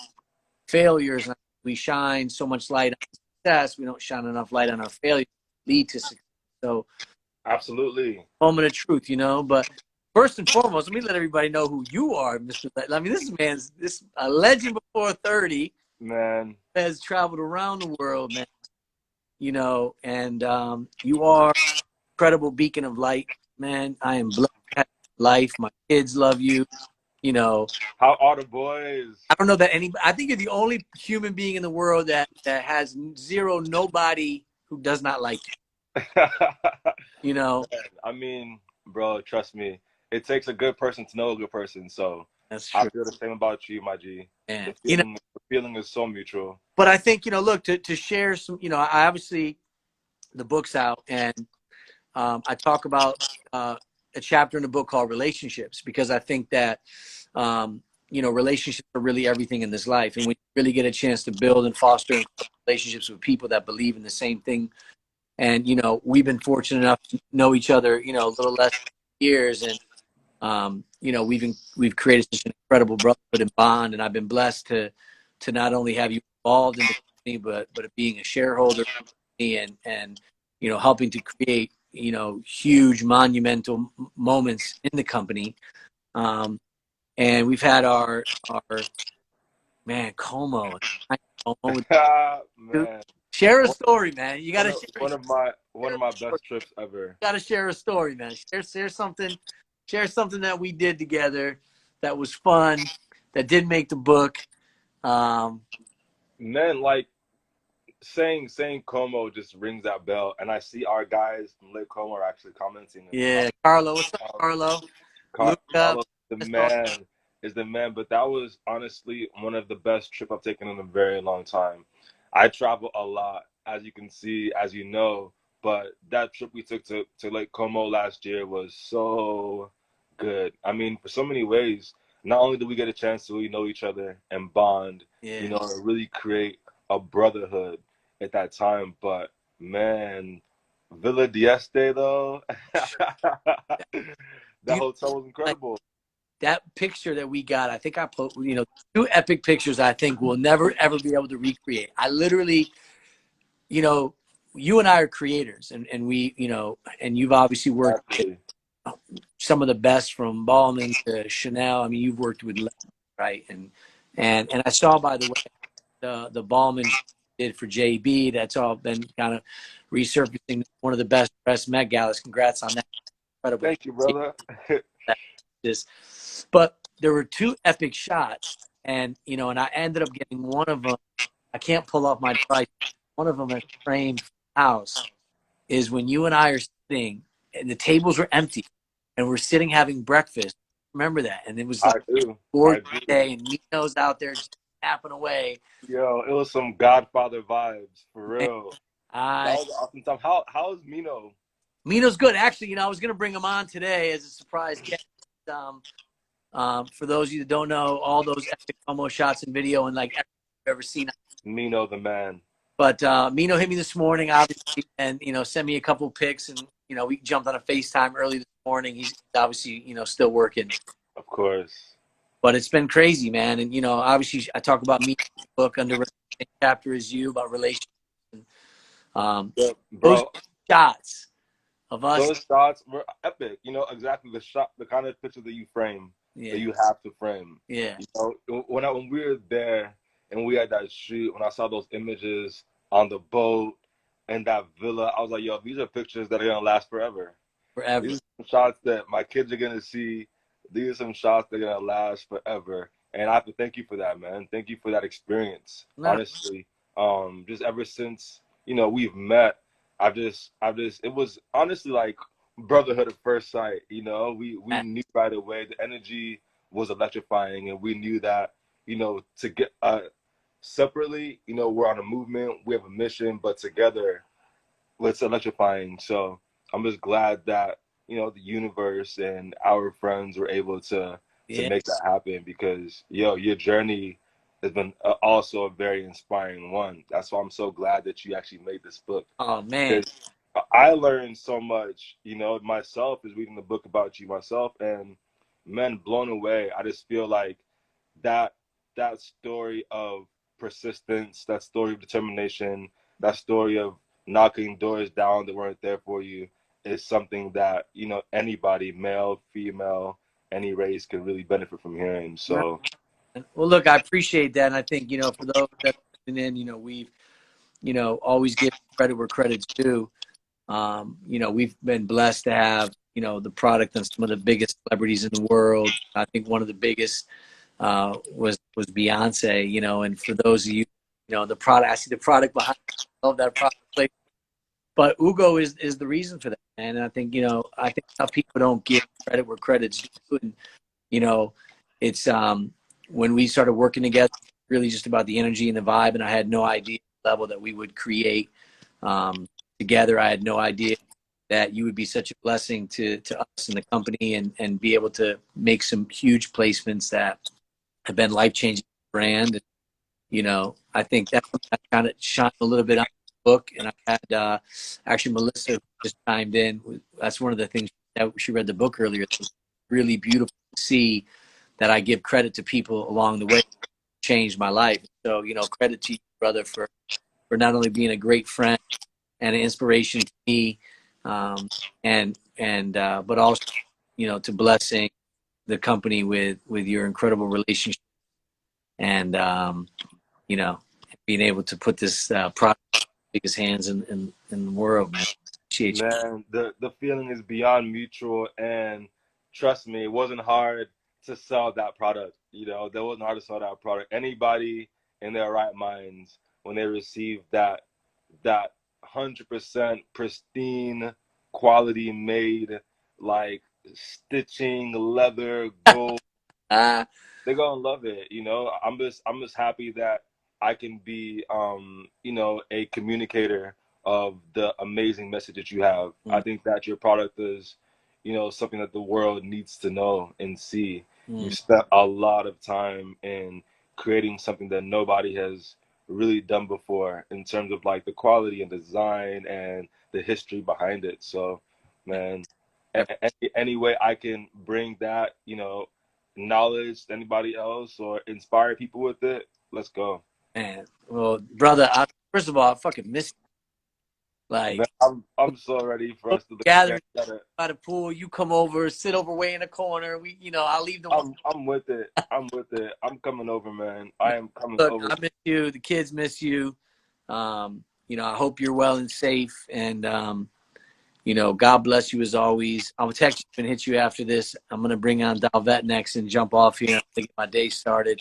failures. And we shine so much light on success. We don't shine enough light on our failures lead to success. So absolutely. Moment of truth, but first and foremost, let me let everybody know who you are, Mr. I mean, this a legend before 30. Man. Has traveled around the world, man. And you are an incredible beacon of light, man. I am blessed to have life. My kids love you. How are the boys? I don't know that I think you're the only human being in the world that has nobody who does not like you. I mean, bro, trust me. It takes a good person to know a good person. So that's true. I feel the same about you, my G. And the feeling is so mutual. But I think, look, to share some, I obviously, the book's out, and I talk about a chapter in the book called relationships, because I think that, relationships are really everything in this life. And we really get a chance to build and foster relationships with people that believe in the same thing. And, we've been fortunate enough to know each other, a little less than years. And, we've created such an incredible brotherhood and bond. And I've been blessed to not only have you involved in the company, but being a shareholder and helping to create, huge monumental moments in the company. And we've had our man, Como. Man, Share a one, story, man. You gotta one of my one share of my best trips ever. gotta share a story, man. Share something. Share something that we did together that was fun, that did make the book. Um, Man, like saying Como just rings that bell, and I see our guys from Lake Como are actually commenting in the yeah, Carlo. What's up, comments. Carlo? Luca. Carlos, the That's all. man, is the man. But that was honestly one of the best trip I've taken in a very long time. I travel a lot, as you can see, as you know. But that trip we took to Lake Como last year was so good. I mean, for so many ways. Not only did we get a chance to really know each other and bond, Yeah. and really create a brotherhood at that time, but man, Villa Dieste though, that You hotel was like incredible. that picture that we got? I think I put, two epic pictures I think we'll never ever be able to recreate. I literally, you and I are creators, and we, and you've obviously worked with Exactly. some of the best, from Ballman to Chanel. I mean, you've worked with legends, right? And I saw, by the way, the Ballman did for JB. That's all been kind of resurfacing. One of the best dressed Met Galas. Congrats on that. Incredible. Thank you, brother. This, but there were two epic shots, and and I ended up getting one of them. I can't pull off my device. One of them is framed for the house. Is when you and I are sitting, and the tables were empty, and we're sitting having breakfast. Remember that? And it was I like do. I gorgeous do. day, and Mino's out there just tapping away. Yo, it was some Godfather vibes for And real. That I was an awesome time. How's Mino? Mino's good. Actually, I was going to bring him on today as a surprise guest. For those of you that don't know, all those epic promo shots and video, and like everything you've ever seen. Mino the man. But Mino hit me this morning, obviously, and sent me a couple pics, and we jumped on a FaceTime early this morning. He's obviously still working, Of course. but it's been crazy, man. And obviously, I talk about me book under same chapter as you about relationships. And, Yeah, those bro. shots of us, Those shots were epic. Exactly the shot, the kind of picture that you frame, that yeah, you have to frame. yeah, When we were there and we had that shoot, when I saw those images on the boat and that villa, I was like, yo, these are pictures that are gonna last forever. forever. These are some shots that my kids are gonna see. These are some shots that are gonna last forever. And I have to thank you for that, man. Thank you for that experience. No, Honestly, just ever since we've met, it was honestly like brotherhood at first sight. We knew right away the energy was electrifying, and we knew that to get separately, we're on a movement, we have a mission, but together it's electrifying. So I'm just glad that the universe and our friends were able to yeah. make that happen, because your journey has been also a very inspiring one. That's why I'm so glad that you actually made this book, Oh man, because I learned so much myself, is reading the book about you myself, and man, blown away. I just feel like that that story of persistence, that story of determination, that story of knocking doors down that weren't there for you, is something that anybody, male, female, any race, can really benefit from hearing. no. So Well, look, I appreciate that, and I think for those that are listening in, we've always give credit where credit's due. We've been blessed to have, the product and some of the biggest celebrities in the world. I think one of the biggest was Beyonce, and for those of you, the product, I see the product behind it. I love that product. But Hugo is the reason for that. And I think, how people don't give credit where credit's due. And, it's when we started working together, really just about the energy and the vibe. And I had no idea the level that we would create together. I had no idea that you would be such a blessing to us and the company, and be able to make some huge placements that have been life-changing for the brand. And, I think that kind of shone a little bit on the book. And I had actually Melissa who just chimed in. That's one of the things that she read the book earlier. It was really beautiful to see that I give credit to people along the way, changed my life. So, credit to you, brother, for not only being a great friend and an inspiration to me, But also, to blessing the company with your incredible relationship and being able to put this product in the biggest hands in the world, man. Appreciate you. Man, the feeling is beyond mutual, and trust me, it wasn't hard to sell that product. That wasn't hard to sell that product. Anybody in their right minds, when they receive that 100% pristine, quality made, like stitching, leather, gold, Ah, they're gonna love it. I'm just happy that I can be a communicator of the amazing message that you have. I think that your product is something that the world needs to know and see. You spent a lot of time in creating something that nobody has really done before in terms of like the quality and design and the history behind it. So man, any way I can bring that knowledge to anybody else or inspire people with it, let's go. man. Well, brother, first of all, I fucking miss you. Man, Like, I'm so ready for us to gathering get together. by the pool, you come over, sit over way in the corner. I'll leave the I'm with it. I'm with it. I'm coming over, man. I am coming Look, over. I miss you. The kids miss you. I hope you're well and safe. And, God bless you as always. I'll text you and hit you after this. I'm going to bring on Dalvet next and jump off here to get my day started.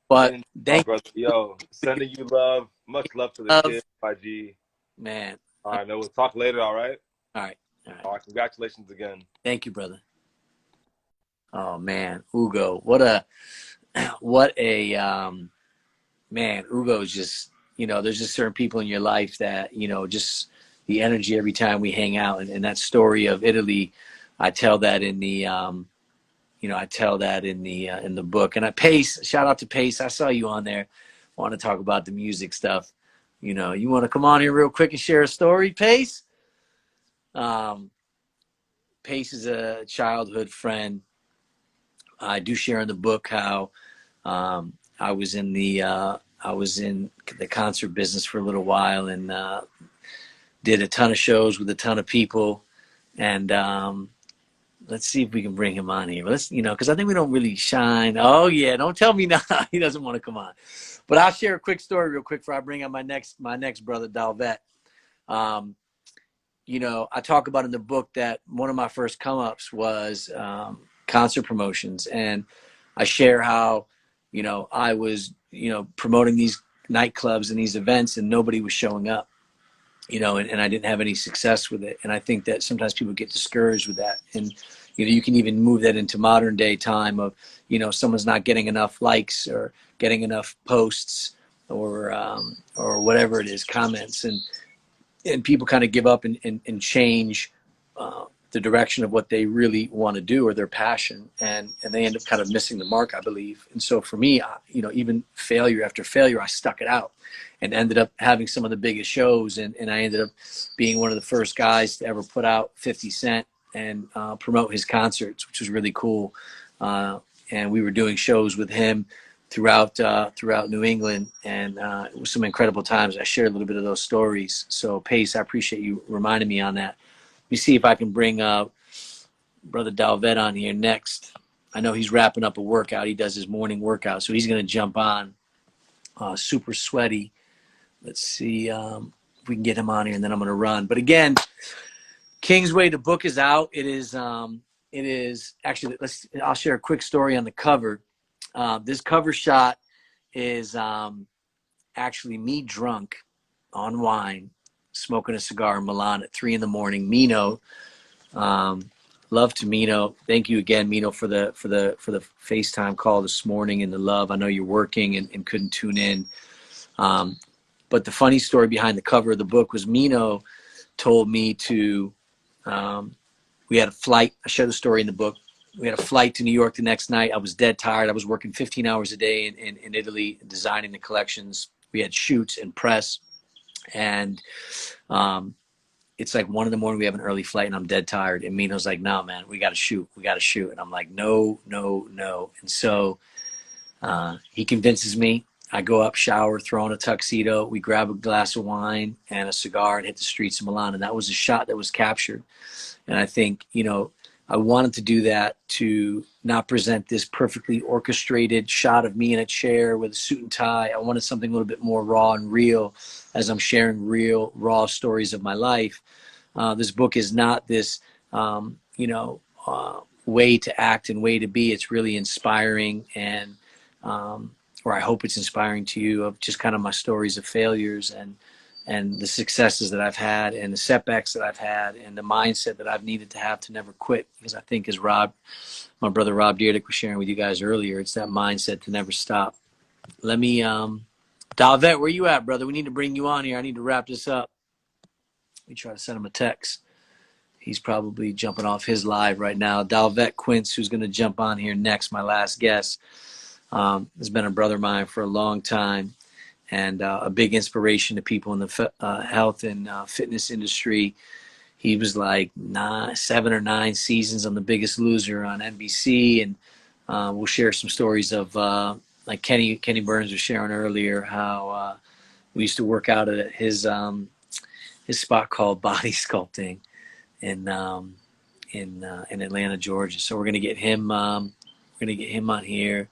But And my thank brother, yo, sending you love. Much love to the you, love. kids, my G. Man. All right, no, we'll talk later, all right? All right. All right. All right, congratulations again. Thank you, brother. Oh, man. Hugo. What a man, Hugo's just, there's just certain people in your life that, just the energy every time we hang out. And that story of Italy, I tell that in the, in the book. And Pace, shout out to Pace. I saw you on there. Want to talk about the music stuff. You want to come on here real quick and share a story, Pace? Pace is a childhood friend. I do share in the book how, I was in the concert business for a little while and did a ton of shows with a ton of people. And let's see if we can bring him on here. Let's, because I think we don't really shine. Oh yeah, don't tell me now. He doesn't want to come on. But I'll share a quick story real quick before I bring on my next brother, Dalvet. I talk about in the book that one of my first come ups was concert promotions, and I share how I was promoting these nightclubs and these events and nobody was showing up, and I didn't have any success with it. And I think that sometimes people get discouraged with that. And you can even move that into modern day time of someone's not getting enough likes or getting enough posts or whatever it is, comments, and people kind of give up and change the direction of what they really want to do or their passion, and they end up kind of missing the mark, I believe. And so for me, even failure after failure, I stuck it out and ended up having some of the biggest shows, and I ended up being one of the first guys to ever put out 50 Cent and promote his concerts, which was really cool. And we were doing shows with him throughout New England, and it was some incredible times. I shared a little bit of those stories. So Pace, I appreciate you reminding me on that. Let me see if I can bring Brother Dalvet on here next. I know he's wrapping up a workout. He does his morning workout, so he's going to jump on. Super sweaty. Let's see if we can get him on here, and then I'm going to run. But again, Kingsway, the book is out. It is actually. I'll share a quick story on the cover. This cover shot is actually me drunk on wine, smoking a cigar in Milan at 3 a.m. Mino, love to Mino. Thank you again, Mino, for the FaceTime call this morning and the love. I know you're working and couldn't tune in. But the funny story behind the cover of the book was Mino told me to. We had a flight. I share the story in the book. We had a flight to New York the next night. I was dead tired. I was working 15 hours a day in Italy, designing the collections. We had shoots and press. And it's like 1 a.m. We have an early flight and I'm dead tired. And Mino's like, no, man, we got to shoot. We got to shoot. And I'm like, no. And so he convinces me. I go up, shower, throw on a tuxedo. We grab a glass of wine and a cigar and hit the streets of Milan. And that was a shot that was captured. And I think, I wanted to do that to not present this perfectly orchestrated shot of me in a chair with a suit and tie. I wanted something a little bit more raw and real as I'm sharing real, raw stories of my life. This book is not this, way to act and way to be. It's really inspiring, and or I hope it's inspiring to you, of just kind of my stories of failures and the successes that I've had and the setbacks that I've had and the mindset that I've needed to have to never quit. Because I think, as my brother Rob Dyrdek was sharing with you guys earlier, it's that mindset to never stop. Let me, Dalvet, where you at, brother? We need to bring you on here. I need to wrap this up. We try to send him a text. He's probably jumping off his live right now. Dalvet Quince, who's going to jump on here next, my last guest, has been a brother of mine for a long time, and a big inspiration to people in the health and fitness industry. He was like 7 or 9 seasons on The Biggest Loser on NBC, and we'll share some stories of like Kenny Burns was sharing earlier, how we used to work out at his spot called Body Sculpting in Atlanta, Georgia. So we're gonna get him. We're gonna get him on here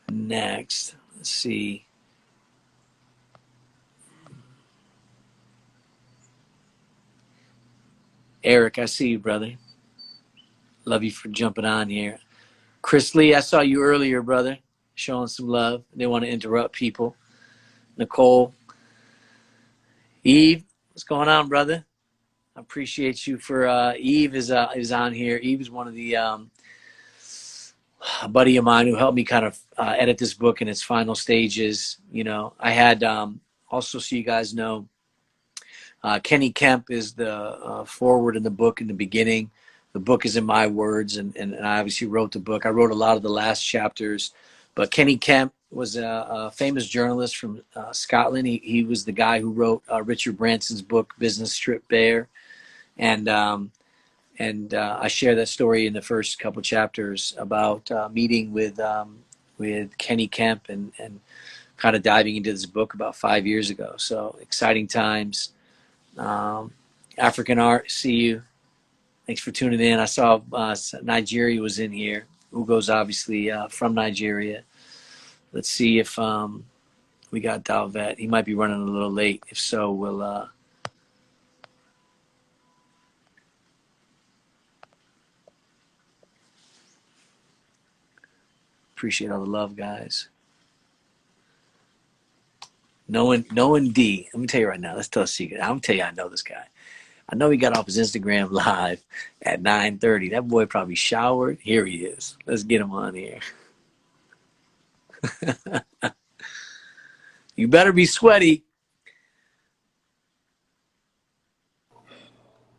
next. Let's see. Eric, I see you, brother. Love you for jumping on here. Chris Lee, I saw you earlier, brother, showing some love. They want to interrupt people. Nicole, Eve, what's going on, brother? I appreciate you for Eve is on here. Eve is one of the a buddy of mine who helped me kind of edit this book in its final stages. I had also, so you guys know, Kenny Kemp is the forward in the book in the beginning. The book is in my words, and I obviously wrote the book. I wrote a lot of the last chapters, but Kenny Kemp was a famous journalist from Scotland. He was the guy who wrote Richard Branson's book, Business Strip Bare. And I share that story in the first couple chapters about meeting with Kenny Kemp and kind of diving into this book about 5 years ago. So exciting times. African Art, see you. Thanks for tuning in. I saw Nigeria was in here. Hugo's obviously from Nigeria. Let's see if we got Dalvet. He might be running a little late. If so, we'll appreciate all the love, guys. Knowing D, let me tell you right now, let's tell a secret. I'm gonna tell you, I know this guy. I know he got off his Instagram live at 9:30. That boy probably showered. Here he is. Let's get him on here. You better be sweaty.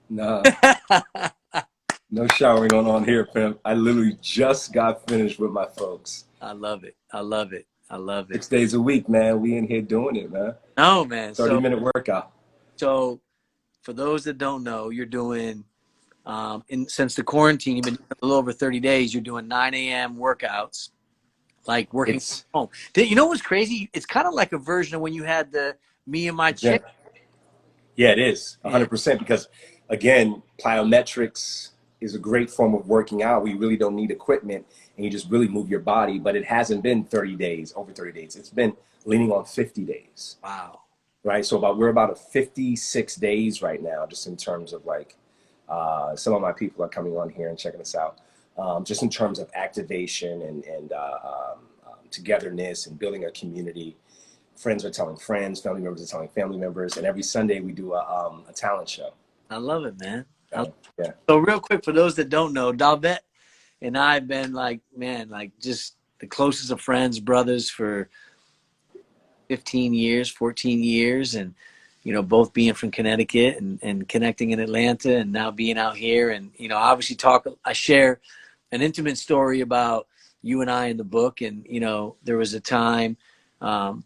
Nah, no showering on here, pimp. I literally just got finished with my folks. I love it. I love it. I love it. 6 days a week, man. We in here doing it, man. No, man. 30-minute workout. So for those that don't know, you're doing, since the quarantine, you've been a little over 30 days, you're doing 9 a.m. workouts, like working from home. You know what's crazy? It's kind of like a version of when you had the Me and My Chick. Yeah, it is 100%, because again, plyometrics is a great form of working out. We really don't need equipment, and you just really move your body. But it hasn't been 30 days, over 30 days. It's been leaning on 50 days. Wow. Right. So we're about 56 days right now, just in terms of like, some of my people are coming on here and checking us out, just in terms of activation and togetherness and building a community. Friends are telling friends, family members are telling family members, and every Sunday we do a talent show. I love it, man. Yeah. So real quick, for those that don't know, Dalvet and I have been just the closest of friends, brothers for 15 years, 14 years, and both being from Connecticut and connecting in Atlanta, and now being out here, and obviously I share an intimate story about you and I in the book, and there was a time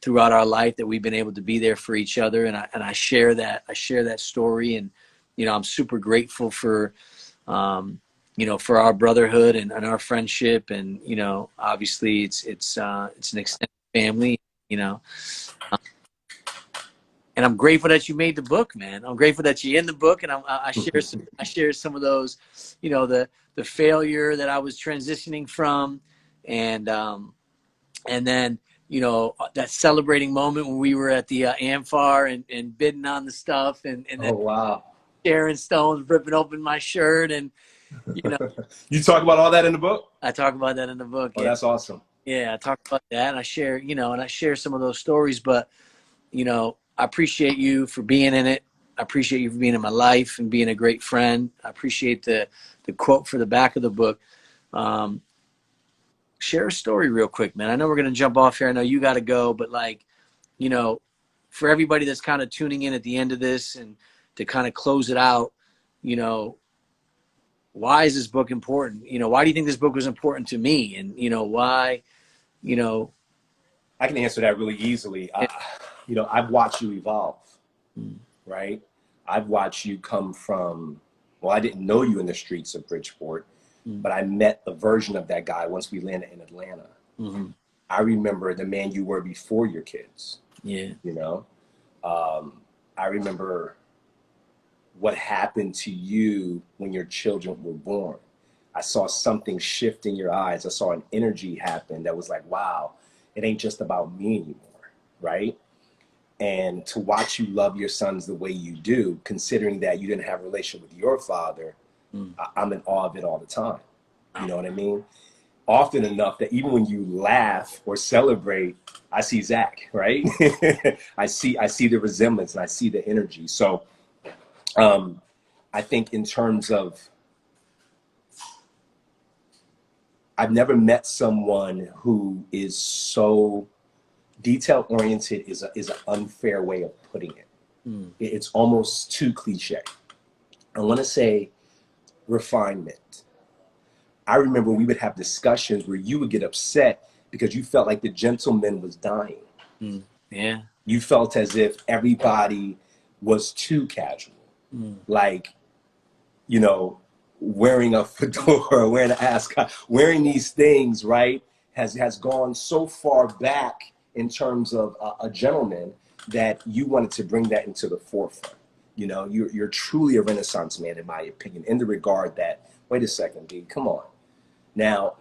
throughout our life that we've been able to be there for each other, and I share that story, and I'm super grateful for for our brotherhood and our friendship, and obviously it's an extended family. you know. And I'm grateful that you made the book, man. I'm grateful that you're in the book, and I share some of those, you know, the failure that I was transitioning from, and then, you know, that celebrating moment when we were at the Amphar and bidding on the stuff, and Oh, then wow. Sharon Stone's ripping open my shirt, and you know, You talk about all that in the book? I talk about that in the book. Oh, Yeah, that's awesome. yeah, I talk about that, and I share, you know, and I share some of those stories, but. You know, I appreciate you for being in it. I appreciate you for being in my life and being a great friend. I appreciate the quote for the back of the book. Share a story real quick, man. I know we're going to jump off here. I know you got to go, but like, you know, for everybody that's kind of tuning in at the end of this and to kind of close it out, you know, why is this book important? You know, why do you think this book was important to me? And, you know, why, you know. I can answer that really easily. You know, I've watched you evolve, right? I've watched you come from, well, I didn't know you in the streets of Bridgeport, but I met the version of that guy once we landed in Atlanta. Mm-hmm. I remember the man you were before your kids. Yeah. You know, I remember what happened to you when your children were born. I saw something shift in your eyes. I saw an energy happen that was like, wow, it ain't just about me anymore, right? And to watch you love your sons the way you do, considering that you didn't have a relationship with your father, I'm in awe of it all the time. You know what I mean? Often enough that even when you laugh or celebrate, I see Zach, right? I see the resemblance and I see the energy. So I think in terms of, I've never met someone who is so detail oriented is an unfair way of putting it. It's almost too cliche. I want to say refinement. I remember we would have discussions where you would get upset because you felt like the gentleman was dying. Yeah. You felt as if everybody was too casual. Like, you know, wearing a fedora, wearing an ascot, wearing these things, right, has gone so far back in terms of a gentleman that you wanted to bring that into the forefront. You know, you're truly a Renaissance man, in my opinion, in the regard that, wait a second, dude, come on. Now,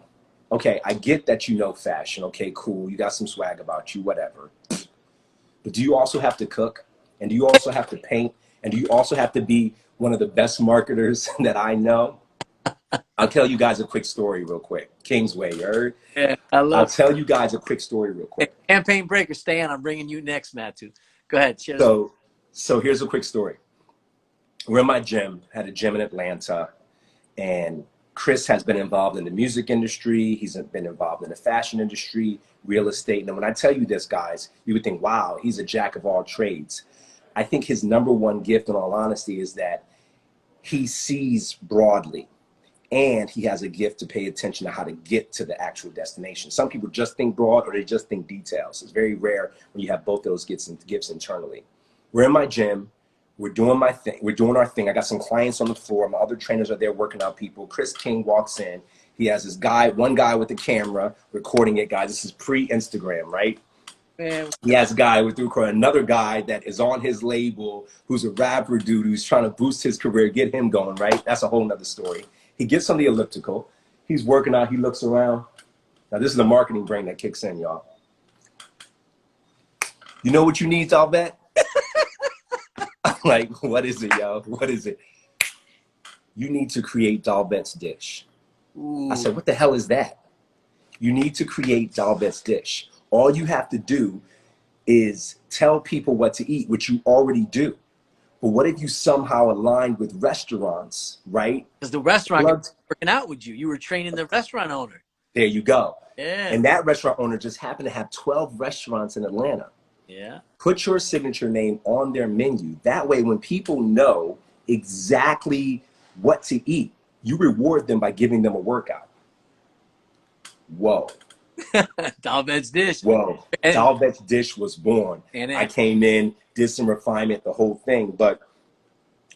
okay, I get that you know fashion. Okay, cool. You got some swag about you, whatever. But do you also have to cook? And do you also have to paint? And do you also have to be one of the best marketers that I know? I'll tell you guys a quick story real quick. Kingsway, you heard? Yeah, I'll tell you guys a quick story real quick. Campaign breaker, stay on. I'm bringing you next, Matthew. Go ahead. So here's a quick story. We're in my gym, had a gym in Atlanta, and Chris has been involved in the music industry. He's been involved in the fashion industry, real estate. And when I tell you this, guys, you would think, wow, he's a jack of all trades. I think his number one gift, in all honesty, is that he sees broadly. And he has a gift to pay attention to how to get to the actual destination. Some people just think broad or they just think details. It's very rare when you have both those gifts internally. We're in my gym. We're doing my thing. We're doing our thing. I got some clients on the floor. My other trainers are there working out people. Chris King walks in. He has this guy, one guy with the camera recording it, guys. This is pre-Instagram, right? Man. He has a guy with another guy that is on his label who's a rapper dude who's trying to boost his career, get him going, right? That's a whole nother story. He gets on the elliptical. He's working out. He looks around. Now, this is the marketing brain that kicks in, y'all. You know what you need, Dalvet? I'm like, what is it, yo? What is it? You need to create Dalvet's dish. Ooh. I said, what the hell is that? You need to create Dalvet's dish. All you have to do is tell people what to eat, which you already do. But what if you somehow aligned with restaurants, right? Because the restaurant was working out with you. You were training the restaurant owner. There you go. Yeah. And that restaurant owner just happened to have 12 restaurants in Atlanta. Yeah. Put your signature name on their menu. That way, when people know exactly what to eat, you reward them by giving them a workout. Whoa. Dalvet's dish. Whoa. Dalvet's dish was born. I came in, did some refinement, the whole thing. But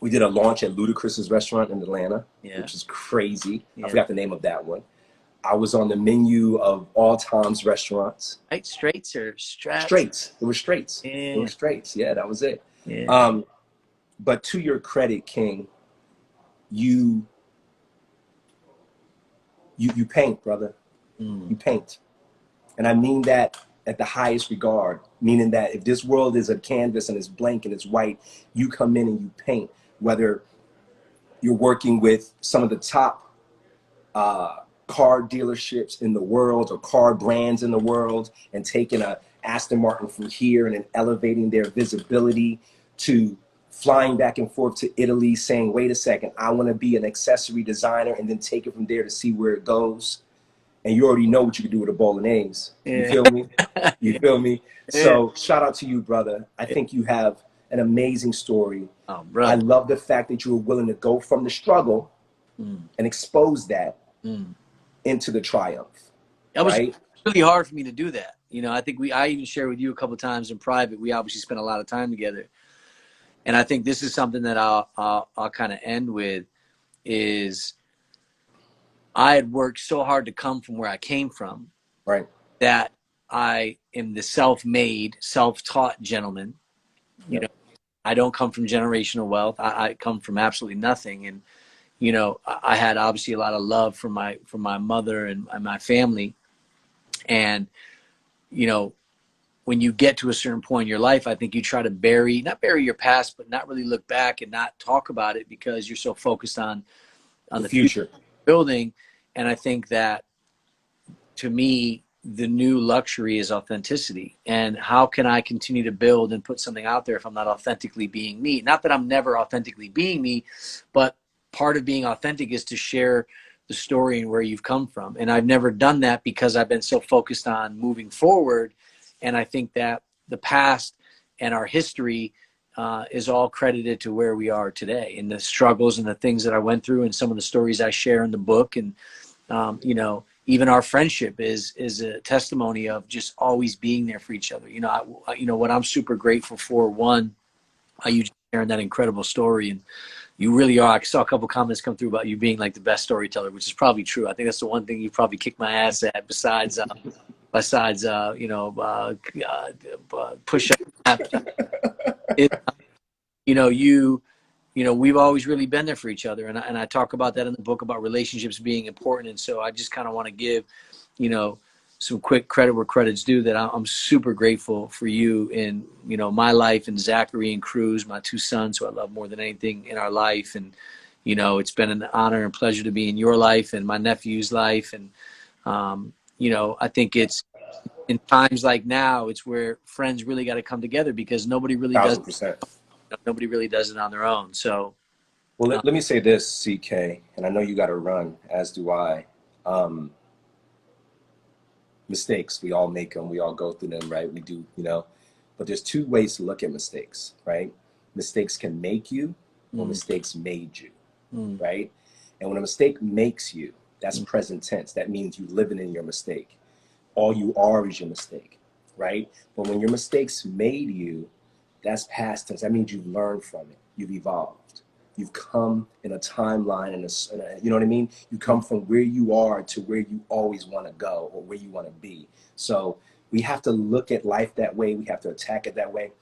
we did a launch at Ludacris's restaurant in Atlanta, which is crazy. I forgot the name of that one. I was on the menu of all times restaurants. Right, straights or straps? Straights. It was straights. Yeah. It was straights. Yeah, that was it. Yeah. But to your credit, King, you paint, brother. You paint. And I mean that at the highest regard, meaning that if this world is a canvas and it's blank and it's white, you come in and you paint, whether you're working with some of the top car dealerships in the world or car brands in the world and taking a Aston Martin from here and then elevating their visibility to flying back and forth to Italy saying, wait a second, I want to be an accessory designer, and then take it from there to see where it goes. And you already know what you can do with a bowl of names. You feel me? You feel me? So shout out to you, brother. I think you have an amazing story. Oh, bro. I love the fact that you were willing to go from the struggle and expose that into the triumph. That was right? really hard for me to do that. You know, I think I even shared with you a couple of times in private. We obviously spent a lot of time together. And I think this is something that I'll kind of end with is I had worked so hard to come from where I came from, right? That I am the self-made, self-taught gentleman. You know, I don't come from generational wealth. I come from absolutely nothing. And, you know, I had obviously a lot of love from my mother and my family. And, you know, when you get to a certain point in your life, I think you try to not bury your past, but not really look back and not talk about it because you're so focused on the future building. And I think that, to me, the new luxury is authenticity. And how can I continue to build and put something out there if I'm not authentically being me? Not that I'm never authentically being me, but part of being authentic is to share the story and where you've come from. And I've never done that because I've been so focused on moving forward. And I think that the past and our history is all credited to where we are today, and the struggles and the things that I went through and some of the stories I share in the book. And, you know, even our friendship is a testimony of just always being there for each other. You know, you know what I'm super grateful for, one, you sharing that incredible story. And you really are. I saw a couple comments come through about you being like the best storyteller, which is probably true. I think that's the one thing you probably kicked my ass at besides you know, push up. You know, we've always really been there for each other. And I talk about that in the book about relationships being important. And so I just kind of want to give, you know, some quick credit where credit's due, that I'm super grateful for you in, you know, my life, and Zachary and Cruz, my two sons, who I love more than anything in our life. And, you know, it's been an honor and pleasure to be in your life and my nephew's life. And, you know, I think it's in times like now, it's where friends really got to come together, because nobody really 1,000%. nobody really does it on their own. So, well, let me say this, CK, and I know you got to run, as do I. Mistakes, we all make them, we all go through them, right? We do, you know, but there's two ways to look at mistakes, right? Mistakes can make you, or mistakes made you, right? And when a mistake makes you, that's present tense. That means you living in your mistake. All you are is your mistake, right? But when your mistakes made you, that's past tense. That means you've learned from it. You've evolved. You've come in a timeline, and you know what I mean? You come from where you are to where you always want to go, or where you want to be. So we have to look at life that way. We have to attack it that way.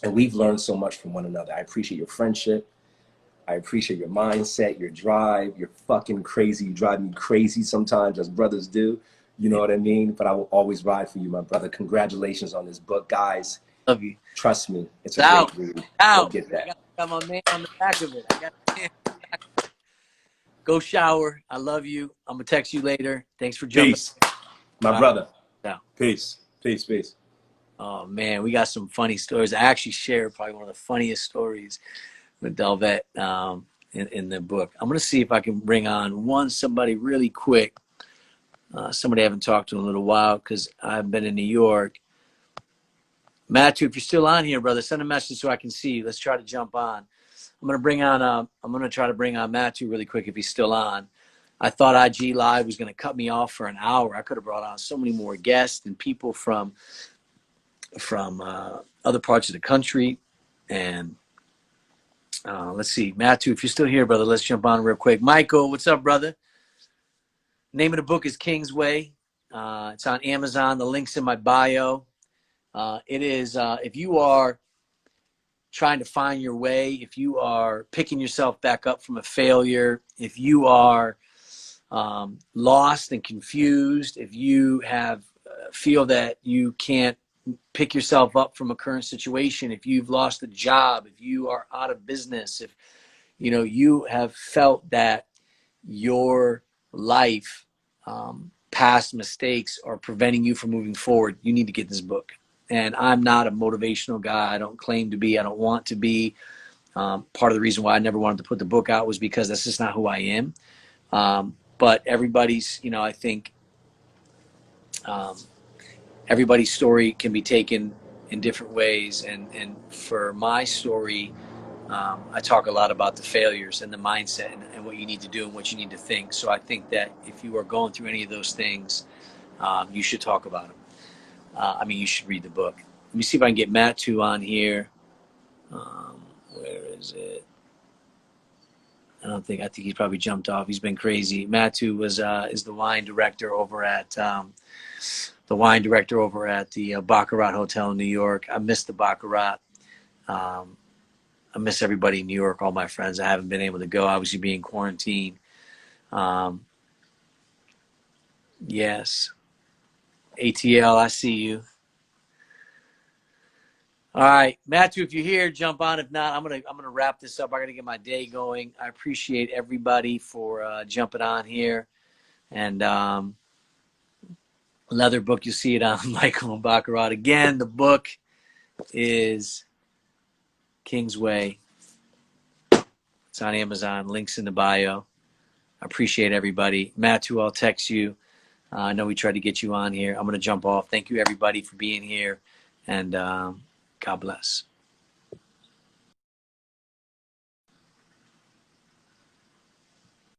And we've learned so much from one another. I appreciate your friendship. I appreciate your mindset, your drive. You're fucking crazy. You drive me crazy sometimes, as brothers do. You know what I mean? But I will always ride for you, my brother. Congratulations on this book, guys. Love you. Trust me, it's a great read. Go get that. I got my man on the back of it. Go shower. I love you. I'm gonna text you later. Thanks for jumping. Peace, my brother. Yeah. Peace. Oh man, we got some funny stories. I actually shared probably one of the funniest stories with Delvet in the book. I'm gonna see if I can bring on somebody really quick. Somebody I haven't talked to in a little while, because I've been in New York. Matthew, if you're still on here, brother, send a message so I can see you. Let's try to jump on. I'm gonna try to bring on Matthew really quick if he's still on. I thought IG Live was gonna cut me off for an hour. I could have brought on so many more guests and people from other parts of the country. And let's see, Matthew, if you're still here, brother, let's jump on real quick. Michael, what's up, brother? Name of the book is King's Way. It's on Amazon. The link's in my bio. It is, if you are trying to find your way, if you are picking yourself back up from a failure, if you are lost and confused, if you have feel that you can't pick yourself up from a current situation, if you've lost a job, if you are out of business, if you have felt that your life, past mistakes are preventing you from moving forward, you need to get this book. And I'm not a motivational guy. I don't claim to be. I don't want to be. Part of the reason why I never wanted to put the book out was because that's just not who I am. But everybody's, I think everybody's story can be taken in different ways. And for my story, I talk a lot about the failures and the mindset and what you need to do and what you need to think. So I think that if you are going through any of those things, you should talk about them. You should read the book. Let me see if I can get Mattu on here. Where is it? I think he's probably jumped off. He's been crazy. Mattu is the wine director over at the Baccarat Hotel in New York. I miss the Baccarat. I miss everybody in New York, all my friends. I haven't been able to go, obviously being quarantined. Yes. ATL, I see you. All right, Matthew, if you're here, jump on. If not, I'm gonna wrap this up. I gotta get my day going. I appreciate everybody for jumping on here. And another book, you'll see it on Michael and Baccarat. Again, the book is King's Way. It's on Amazon. Links in the bio. I appreciate everybody. Matthew, I'll text you. I know we tried to get you on here. I'm gonna jump off. Thank you, everybody, for being here. And God bless.